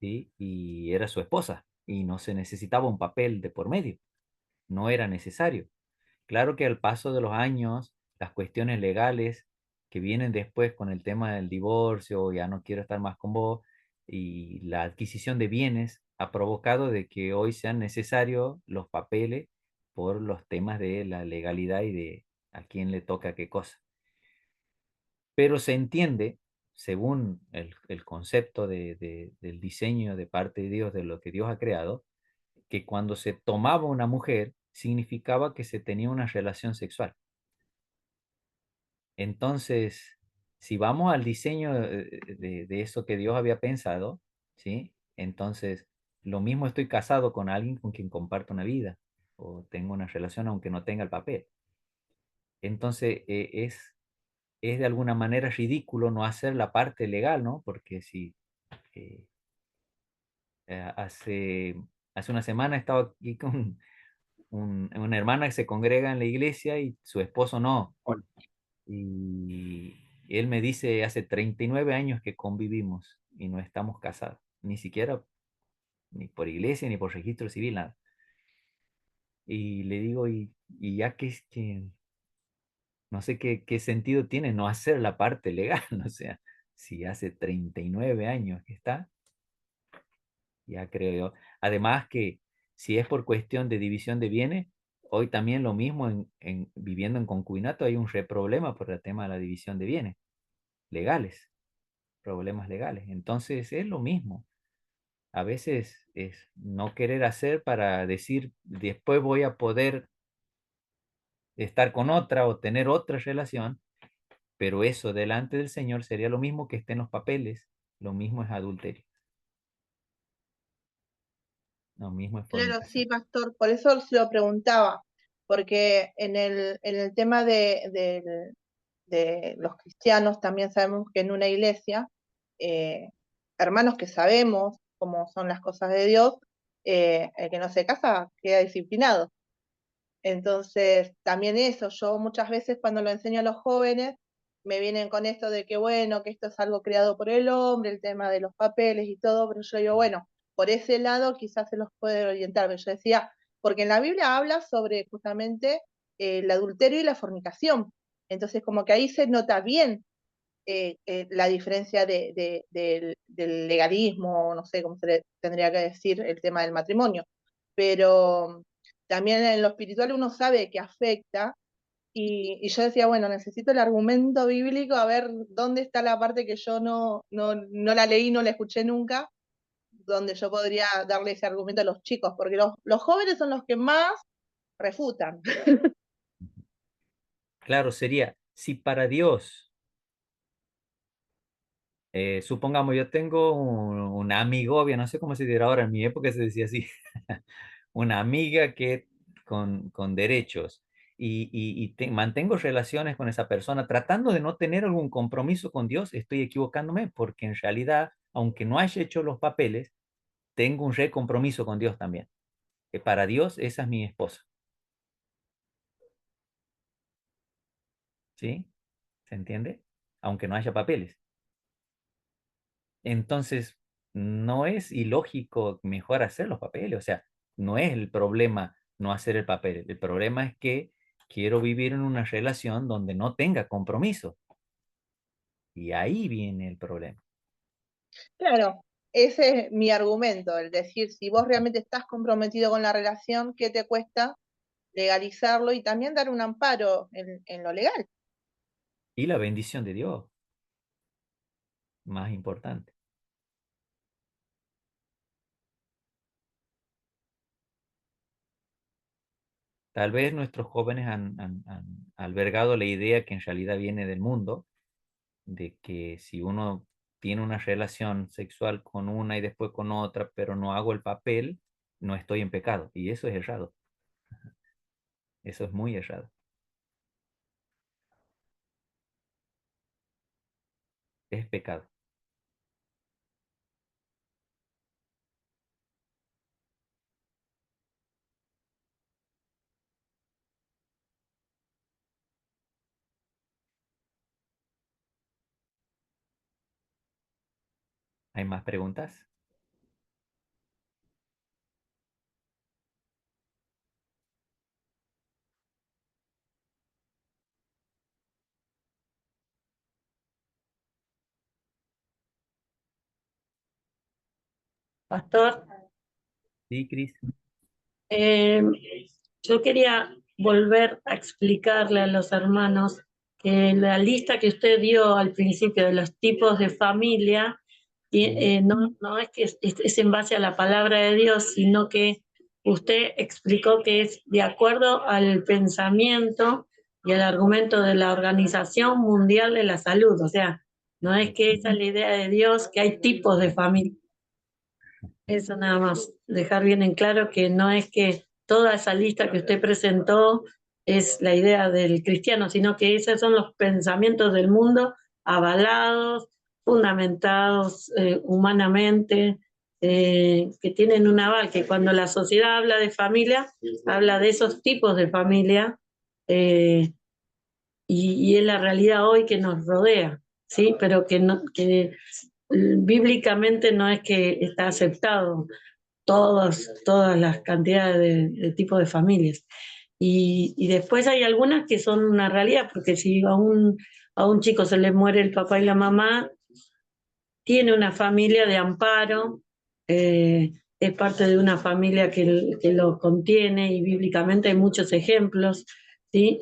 ¿sí? Y era su esposa. y no se necesitaba un papel de por medio, no era necesario. Claro que al paso de los años, las cuestiones legales que vienen después con el tema del divorcio, ya no quiero estar más con vos, y la adquisición de bienes ha provocado de que hoy sean necesarios los papeles por los temas de la legalidad y de a quién le toca qué cosa. Pero se entiende, según el concepto del diseño de parte de Dios, de lo que Dios ha creado, que cuando se tomaba una mujer significaba que se tenía una relación sexual. Entonces, si vamos al diseño de eso que Dios había pensado, ¿sí? Entonces, lo mismo estoy casado con alguien con quien comparto una vida o tengo una relación aunque no tenga el papel. Entonces, es de alguna manera ridículo no hacer la parte legal, ¿no? Porque si eh, hace, hace una semana estaba aquí con una hermana que se congrega en la iglesia y su esposo no. Y él me dice, hace 39 años que convivimos y no estamos casados, ni siquiera ni por iglesia ni por registro civil, nada. Y le digo, y ya que no sé qué sentido tiene no hacer la parte legal, o sea, si hace 39 años que está, ya creo yo. Además que si es por cuestión de división de bienes, hoy también lo mismo viviendo en concubinato hay un re problema por el tema de la división de bienes legales, problemas legales. Entonces es lo mismo. A veces es no querer hacer para decir después voy a poder estar con otra o tener otra relación, pero eso delante del Señor sería lo mismo que esté en los papeles, lo mismo es adulterio, lo mismo es Claro, sí, fornicación. pastor, por eso se lo preguntaba, porque en el tema de los cristianos también sabemos que en una iglesia, eh, hermanos que sabemos cómo son las cosas de Dios, el que no se casa queda disciplinado. Entonces, también eso, yo muchas veces cuando lo enseño a los jóvenes, me vienen con esto de que, bueno, que esto es algo creado por el hombre, el tema de los papeles y todo, pero yo digo, bueno, por ese lado quizás se los puede orientar. Pero yo decía, porque en la Biblia habla sobre justamente el adulterio y la fornicación. Entonces, como que ahí se nota bien la diferencia del legalismo, no sé cómo se le tendría que decir, el tema del matrimonio. Pero también en lo espiritual uno sabe que afecta y yo decía, bueno, necesito el argumento bíblico, a ver dónde está la parte que yo no la leí, no la escuché nunca, donde yo podría darle ese argumento a los chicos, porque los jóvenes son los que más refutan. Claro, sería, si para Dios, supongamos, yo tengo un amigo, no sé cómo se dirá ahora, en mi época se decía así, una amiga que con derechos y mantengo relaciones con esa persona tratando de no tener algún compromiso con Dios, estoy equivocándome porque en realidad, aunque no haya hecho los papeles, tengo un re compromiso con Dios también. Que para Dios esa es mi esposa, ¿sí? ¿Se entiende? Aunque no haya papeles. Entonces, no es ilógico mejor hacer los papeles, o sea, no es el problema no hacer el papel, el problema es que quiero vivir en una relación donde no tenga compromiso y ahí viene el problema. Claro, ese es mi argumento, el decir, si vos realmente estás comprometido con la relación, ¿qué te cuesta legalizarlo y también dar un amparo en lo legal? Y la bendición de Dios, más importante. Tal vez nuestros jóvenes han albergado la idea que en realidad viene del mundo, de que si uno tiene una relación sexual con una y después con otra, pero no hago el papel, no estoy en pecado. Y eso es errado. Eso es muy errado. Es pecado. ¿Hay más preguntas? Pastor. Sí, Cris. Eh, yo quería volver a explicarle a los hermanos que la lista que usted dio al principio de los tipos de familia no es que es en base a la palabra de Dios, sino que usted explicó que es de acuerdo al pensamiento y al argumento de la Organización Mundial de la Salud. O sea, no es que esa es la idea de Dios, que hay tipos de familia. Eso nada más, dejar bien en claro que no es que toda esa lista que usted presentó es la idea del cristiano, sino que esos son los pensamientos del mundo avalados, fundamentados humanamente, que tienen un aval, que cuando la sociedad habla de familia, habla de esos tipos de familia, eh, y es la realidad hoy que nos rodea, ¿sí? Pero que, no, que bíblicamente no es que está aceptado todas las cantidades de tipos de familias. Y después hay algunas que son una realidad, porque si a un chico se le muere el papá y la mamá, tiene una familia de amparo, es parte de una familia que lo contiene y bíblicamente hay muchos ejemplos, ¿sí?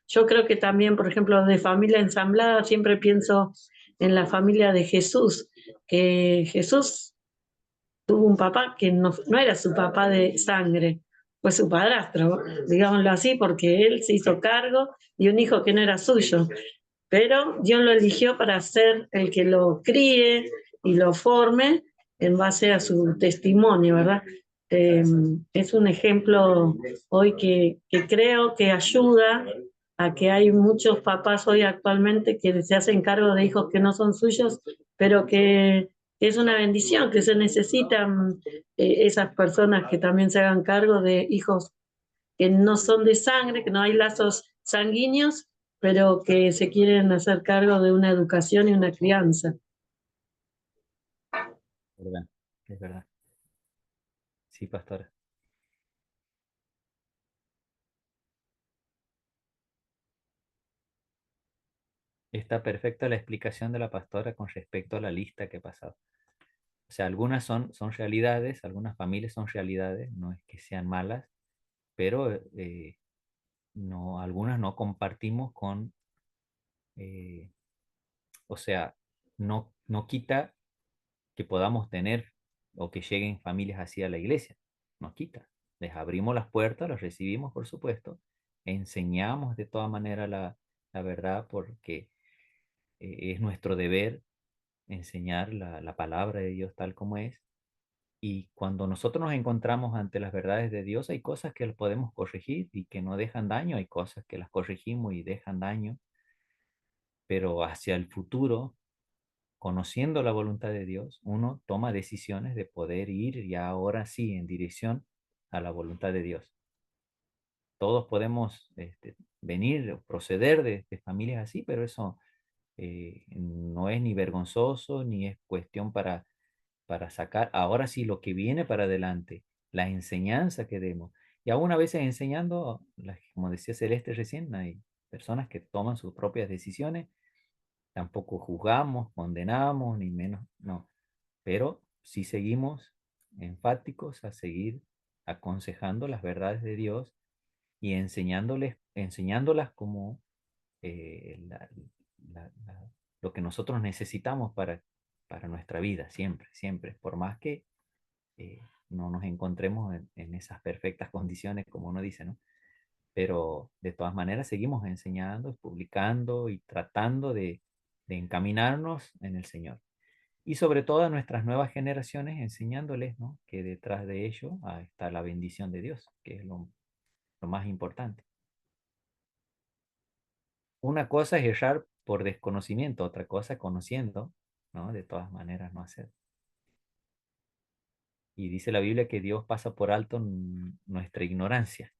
Yo creo que también, por ejemplo, de familia ensamblada, siempre pienso en la familia de Jesús, que Jesús tuvo un papá que no era su papá de sangre, fue su padrastro, digámoslo así, porque él se hizo cargo de un hijo que no era suyo, pero Dios lo eligió para ser el que lo críe y lo forme en base a su testimonio, ¿verdad? Es un ejemplo hoy que creo que ayuda a que hay muchos papás hoy actualmente que se hacen cargo de hijos que no son suyos, pero que es una bendición, que se necesitan esas personas que también se hagan cargo de hijos que no son de sangre, que no hay lazos sanguíneos, pero que se quieren hacer cargo de una educación y una crianza. ¿Verdad? Es verdad. Sí, pastora. Está perfecta la explicación de la pastora con respecto a la lista que he pasado. O sea, algunas son realidades, algunas familias son realidades, no es que sean malas, pero no, algunas no compartimos con, eh, o sea, no quita que podamos tener o que lleguen familias así a la iglesia, no quita. Les abrimos las puertas, las recibimos, por supuesto, enseñamos de toda manera la verdad porque es nuestro deber enseñar la palabra de Dios tal como es. Y cuando nosotros nos encontramos ante las verdades de Dios, hay cosas que las podemos corregir y que no dejan daño, hay cosas que las corregimos y dejan daño, pero hacia el futuro, conociendo la voluntad de Dios, uno toma decisiones de poder ir ya ahora sí en dirección a la voluntad de Dios. Todos podemos venir o proceder de familias así, pero eso no es ni vergonzoso ni es cuestión para sacar ahora sí lo que viene para adelante, la enseñanza que demos. Y aún a veces enseñando, como decía Celeste recién, hay personas que toman sus propias decisiones, tampoco juzgamos, condenamos, ni menos, no, pero sí seguimos enfáticos a seguir aconsejando las verdades de Dios y enseñándolas como eh, la- lo que nosotros necesitamos para nuestra vida, siempre, siempre, por más que no nos encontremos en esas perfectas condiciones, como uno dice, ¿no? Pero de todas maneras seguimos enseñando, publicando y tratando de encaminarnos en el Señor. Y sobre todo a nuestras nuevas generaciones enseñándoles, ¿no? Que detrás de ello está la bendición de Dios, que es lo más importante. Una cosa es errar por desconocimiento, otra cosa conociendo, ¿no? De todas maneras no hacer. Y dice la Biblia que Dios pasa por alto nuestra ignorancia,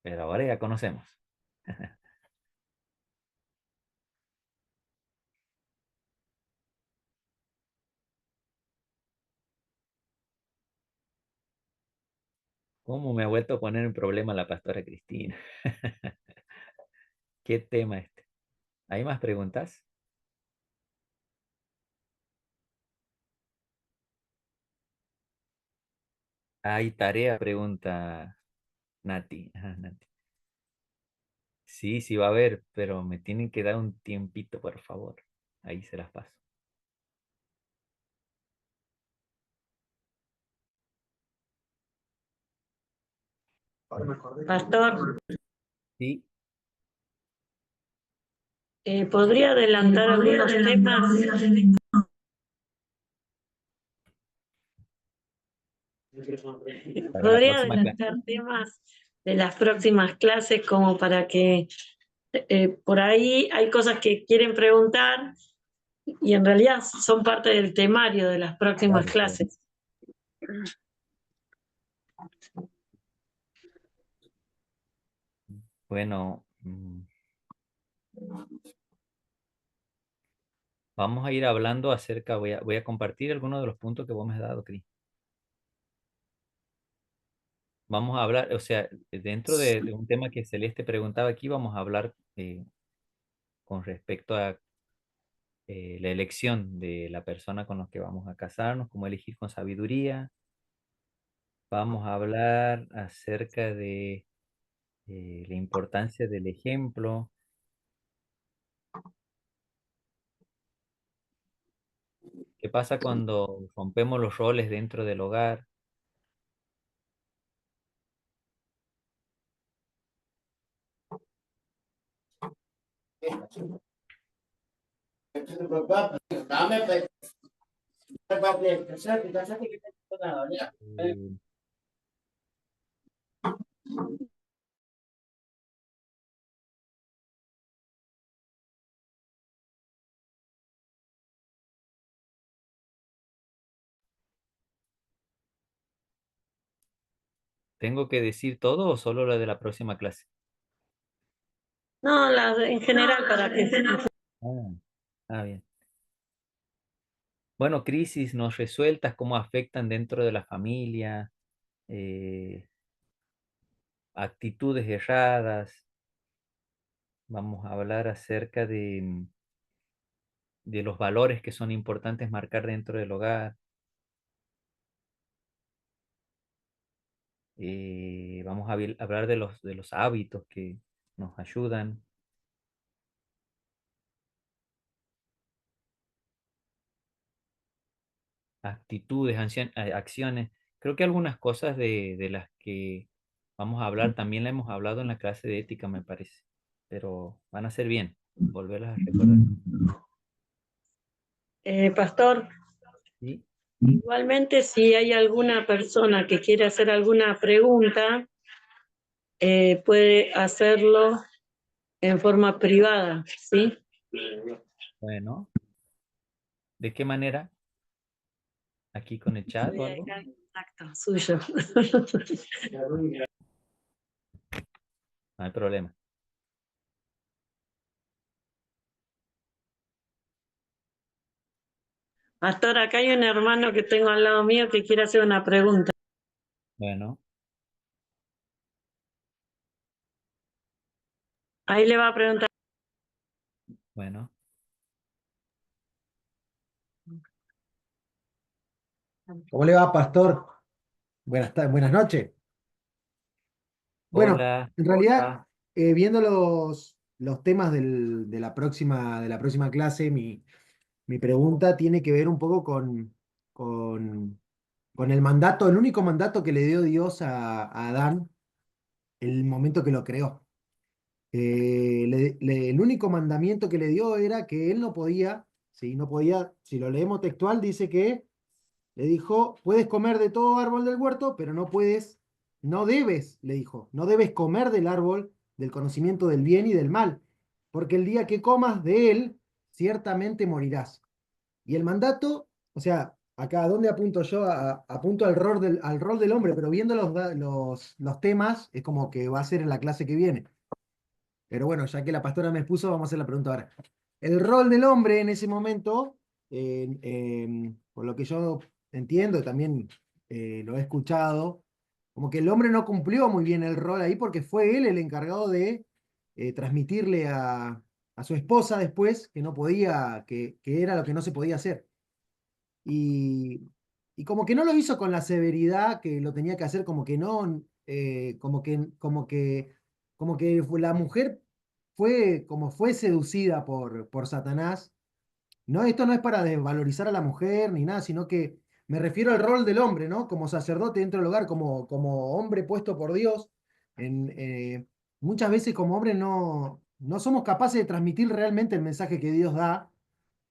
pero ahora ya conocemos. ¿Cómo me ha vuelto a poner en problema la pastora Cristina? ¿Qué tema este? ¿Hay más preguntas? Hay tarea, pregunta Nati. Ajá, Nati. Sí, sí va a haber, pero me tienen que dar un tiempito, por favor. Ahí se las paso. Pastor, Sí, ¿podría adelantar algunos temas? para la ¿Podría próxima clase. adelantar temas de las próximas clases como para que por ahí hay cosas que quieren preguntar y en realidad son parte del temario de las próximas Claro, claro. clases? Bueno, vamos a ir hablando acerca, voy a compartir algunos de los puntos que vos me has dado, Cris. Vamos a hablar, o sea, dentro de un tema que Celeste preguntaba aquí, vamos a hablar con respecto a la elección de la persona con la que vamos a casarnos, cómo elegir con sabiduría. Vamos a hablar acerca de la importancia del ejemplo. ¿Qué pasa cuando rompemos los roles dentro del hogar? Eh, ¿Tengo que decir todo o solo lo de la próxima clase? No, en general para que Ah, bien. Bueno, crisis no resueltas, cómo afectan dentro de la familia, eh, actitudes erradas. Vamos a hablar acerca de los valores que son importantes marcar dentro del hogar. Vamos a hablar de los hábitos que nos ayudan, actitudes, acciones. Creo que algunas cosas de las que vamos a hablar también la hemos hablado en la clase de ética, me parece, pero van a ser bien volverlas a recordar. Pastor, ¿Sí? igualmente si hay alguna persona que quiere hacer alguna pregunta, puede hacerlo en forma privada, ¿sí? Bueno, ¿de qué manera? ¿Aquí con el chat o algo? Exacto, suyo. No hay problema. Pastor, acá hay un hermano que tengo al lado mío que quiere hacer una pregunta. Bueno, Ahí le va a preguntar. bueno. ¿Cómo le va, pastor? Buenas noches. Bueno, Hola. en realidad, viendo los temas de la próxima clase, mi pregunta tiene que ver un poco con, con el mandato, el único mandato que le dio Dios a Adán el momento que lo creó. El único mandamiento que le dio era que él no podía, ¿sí? No podía, si lo leemos textual, dice que le dijo, puedes comer de todo árbol del huerto, pero no debes, le dijo, no debes comer del árbol del conocimiento del bien y del mal, porque el día que comas de él, ciertamente morirás. Y el mandato, o sea, acá, ¿a dónde apunto yo? Apunto al rol del hombre, pero viendo los temas, es como que va a ser en la clase que viene. Pero bueno, ya que la pastora me expuso, vamos a hacer la pregunta ahora. El rol del hombre en ese momento, por lo que yo entiendo, también lo he escuchado, como que el hombre no cumplió muy bien el rol ahí porque fue él el encargado de transmitirle a su esposa después que no podía, que era lo que no se podía hacer. Y y como que no lo hizo con la severidad que lo tenía que hacer, como que no, como que la mujer fue seducida por Satanás. No, esto no es para desvalorizar a la mujer ni nada, sino que me refiero al rol del hombre, ¿no? Como sacerdote dentro del hogar, como hombre puesto por Dios. Muchas veces como hombres no somos capaces de transmitir realmente el mensaje que Dios da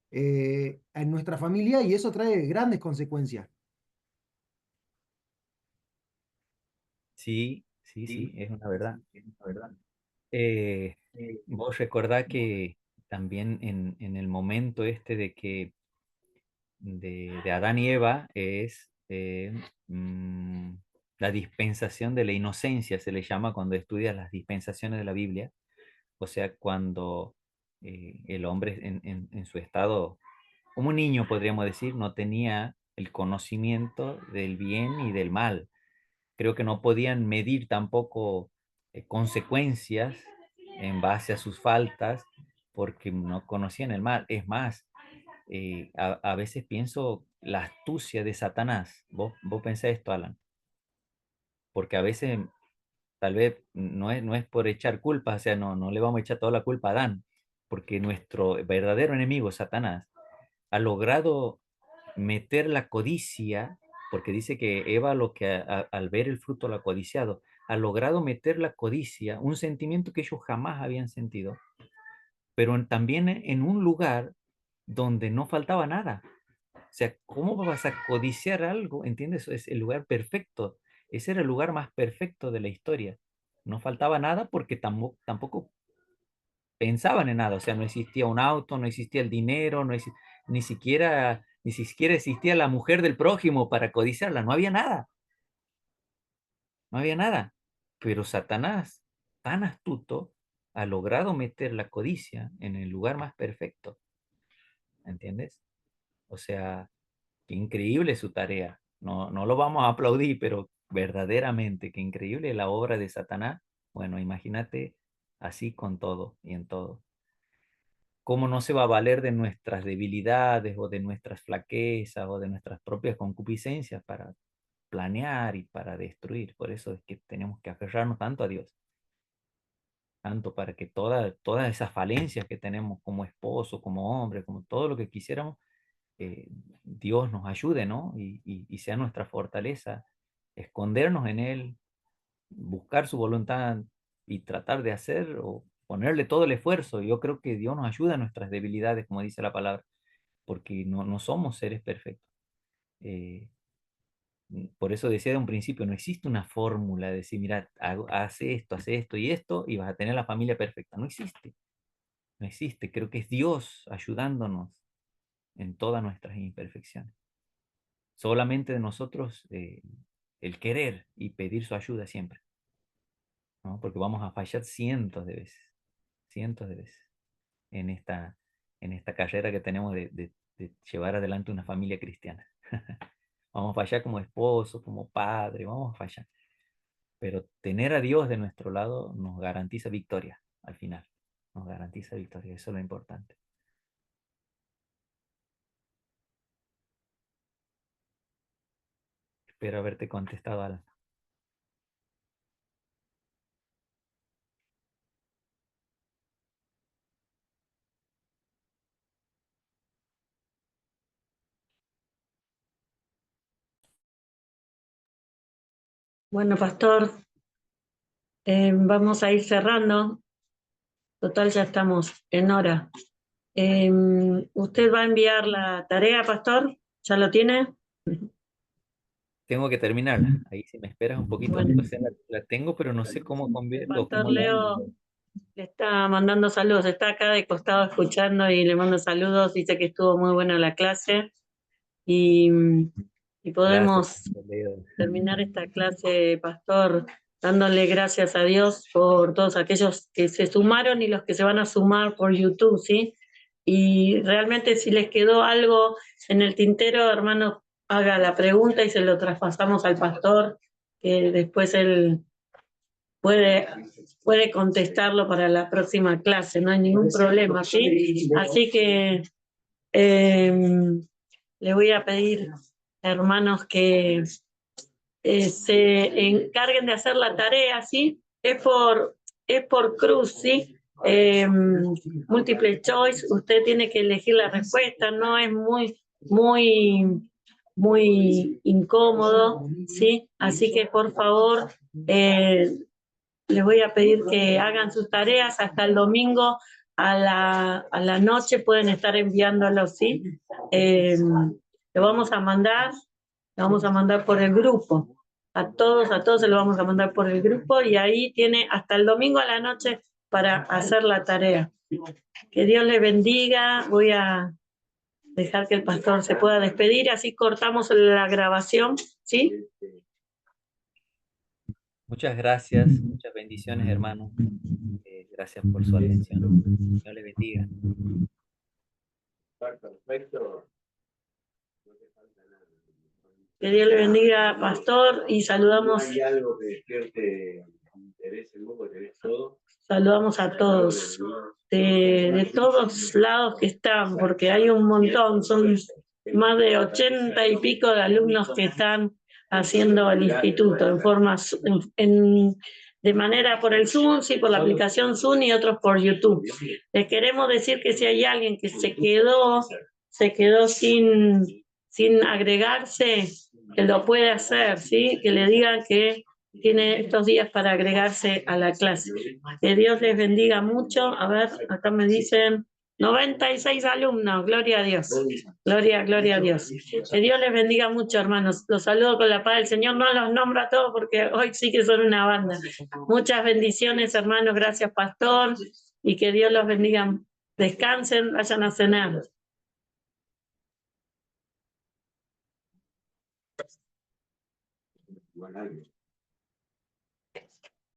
en nuestra familia y eso trae grandes consecuencias. Sí, sí, sí, es una verdad. Eh, Vos recordá que también en el momento este de que de Adán y Eva es la dispensación de la inocencia, se le llama cuando estudias las dispensaciones de la Biblia, o sea, cuando el hombre en su estado, como un niño podríamos decir, no tenía el conocimiento del bien y del mal. Creo que no podían medir tampoco consecuencias en base a sus faltas porque no conocían el mal. Es más, a veces pienso la astucia de Satanás. Vos pensás esto, Alan, porque a veces tal vez no es por echar culpa, o sea, no le vamos a echar toda la culpa a Adán, porque nuestro verdadero enemigo, Satanás, ha logrado meter la codicia, porque dice que Eva lo que al ver el fruto lo ha codiciado, ha logrado meter la codicia, un sentimiento que ellos jamás habían sentido, pero también en un lugar donde no faltaba nada. O sea, ¿cómo vas a codiciar algo? ¿Entiendes? Es el lugar perfecto. Ese era el lugar más perfecto de la historia. No faltaba nada porque tampoco pensaban en nada. O sea, no existía un auto, no existía el dinero, ni siquiera existía la mujer del prójimo para codiciarla. No había nada. No había nada. Pero Satanás, tan astuto, ha logrado meter la codicia en el lugar más perfecto. ¿Entiendes? O sea, qué increíble su tarea. No lo vamos a aplaudir, pero verdaderamente, qué increíble la obra de Satanás. Bueno, imagínate así con todo y en todo. ¿Cómo no se va a valer de nuestras debilidades o de nuestras flaquezas o de nuestras propias concupiscencias para planear y para destruir? Por eso es que tenemos que aferrarnos tanto a Dios, tanto para que todas esas falencias que tenemos como esposo, como hombre, como todo lo que quisiéramos, Dios nos ayude, ¿no? Y sea nuestra fortaleza, escondernos en Él, buscar su voluntad y tratar de hacer o ponerle todo el esfuerzo. Yo creo que Dios nos ayuda en nuestras debilidades, como dice la palabra, porque no somos seres perfectos. Eh, por eso decía de un principio, no existe una fórmula de decir, mira, hace esto y vas a tener la familia perfecta. No existe, no existe. Creo que es Dios ayudándonos en todas nuestras imperfecciones. Solamente de nosotros el querer y pedir su ayuda siempre, ¿no? Porque vamos a fallar cientos de veces en en esta carrera que tenemos de llevar adelante una familia cristiana. Vamos a fallar como esposo, como padre, vamos a fallar. Pero tener a Dios de nuestro lado nos garantiza victoria al final. Nos garantiza victoria, eso es lo importante. Espero haberte contestado, Alan. Bueno, pastor, vamos a ir cerrando. Total, ya estamos en hora. ¿Usted va a enviar la tarea, pastor? ¿Ya lo tiene? Tengo que terminarla. Ahí si me esperas un poquito, Bueno, o sea, la tengo, pero no sé cómo el convierto, pastor cómo la... Leo le está mandando saludos, está acá de costado escuchando y le mando saludos, dice que estuvo muy buena la clase y Gracias, podemos Leo. terminar esta clase, pastor, dándole gracias a Dios por todos aquellos que se sumaron y los que se van a sumar por YouTube, ¿sí? Y realmente si les quedó algo en el tintero, hermanos, haga la pregunta y se lo traspasamos al pastor, que después él puede contestarlo para la próxima clase, no hay ningún problema, ¿sí? Así que le voy a pedir hermanos que se encarguen de hacer la tarea, ¿sí? Es por cruz, ¿sí? Multiple choice, usted tiene que elegir la respuesta, no es muy incómodo, ¿sí? Así que por favor, les voy a pedir que hagan sus tareas hasta el domingo a la noche, pueden estar enviándolo, ¿sí? Lo vamos a mandar por el grupo. A todos se lo vamos a mandar por el grupo y ahí tiene hasta el domingo a la noche para hacer la tarea. Que Dios les bendiga. Voy a dejar que el pastor se pueda despedir, así cortamos la grabación, ¿sí? Muchas gracias, muchas bendiciones, hermano. Gracias por su atención. Dios le bendiga. Que Dios le bendiga, pastor, y saludamos. ¿Hay algo que despierte interés en vos, porque tenés todo? Saludamos a todos, de todos lados que están, porque hay un montón, son más de 80 y pico de alumnos que están haciendo el instituto de manera por el Zoom, sí, por la aplicación Zoom y otros por YouTube. Les queremos decir que si hay alguien que se quedó sin agregarse, que lo puede hacer, ¿sí? Que le digan que tiene estos días para agregarse a la clase. Que Dios les bendiga mucho. A ver, acá me dicen 96 alumnos, gloria a Dios. Gloria a Dios. Que Dios les bendiga mucho, hermanos. Los saludo con la paz del Señor. No los nombro a todos porque hoy sí que son una banda. Muchas bendiciones, hermanos. Gracias, pastor. Y que Dios los bendiga. Descansen, vayan a cenar. Buen año.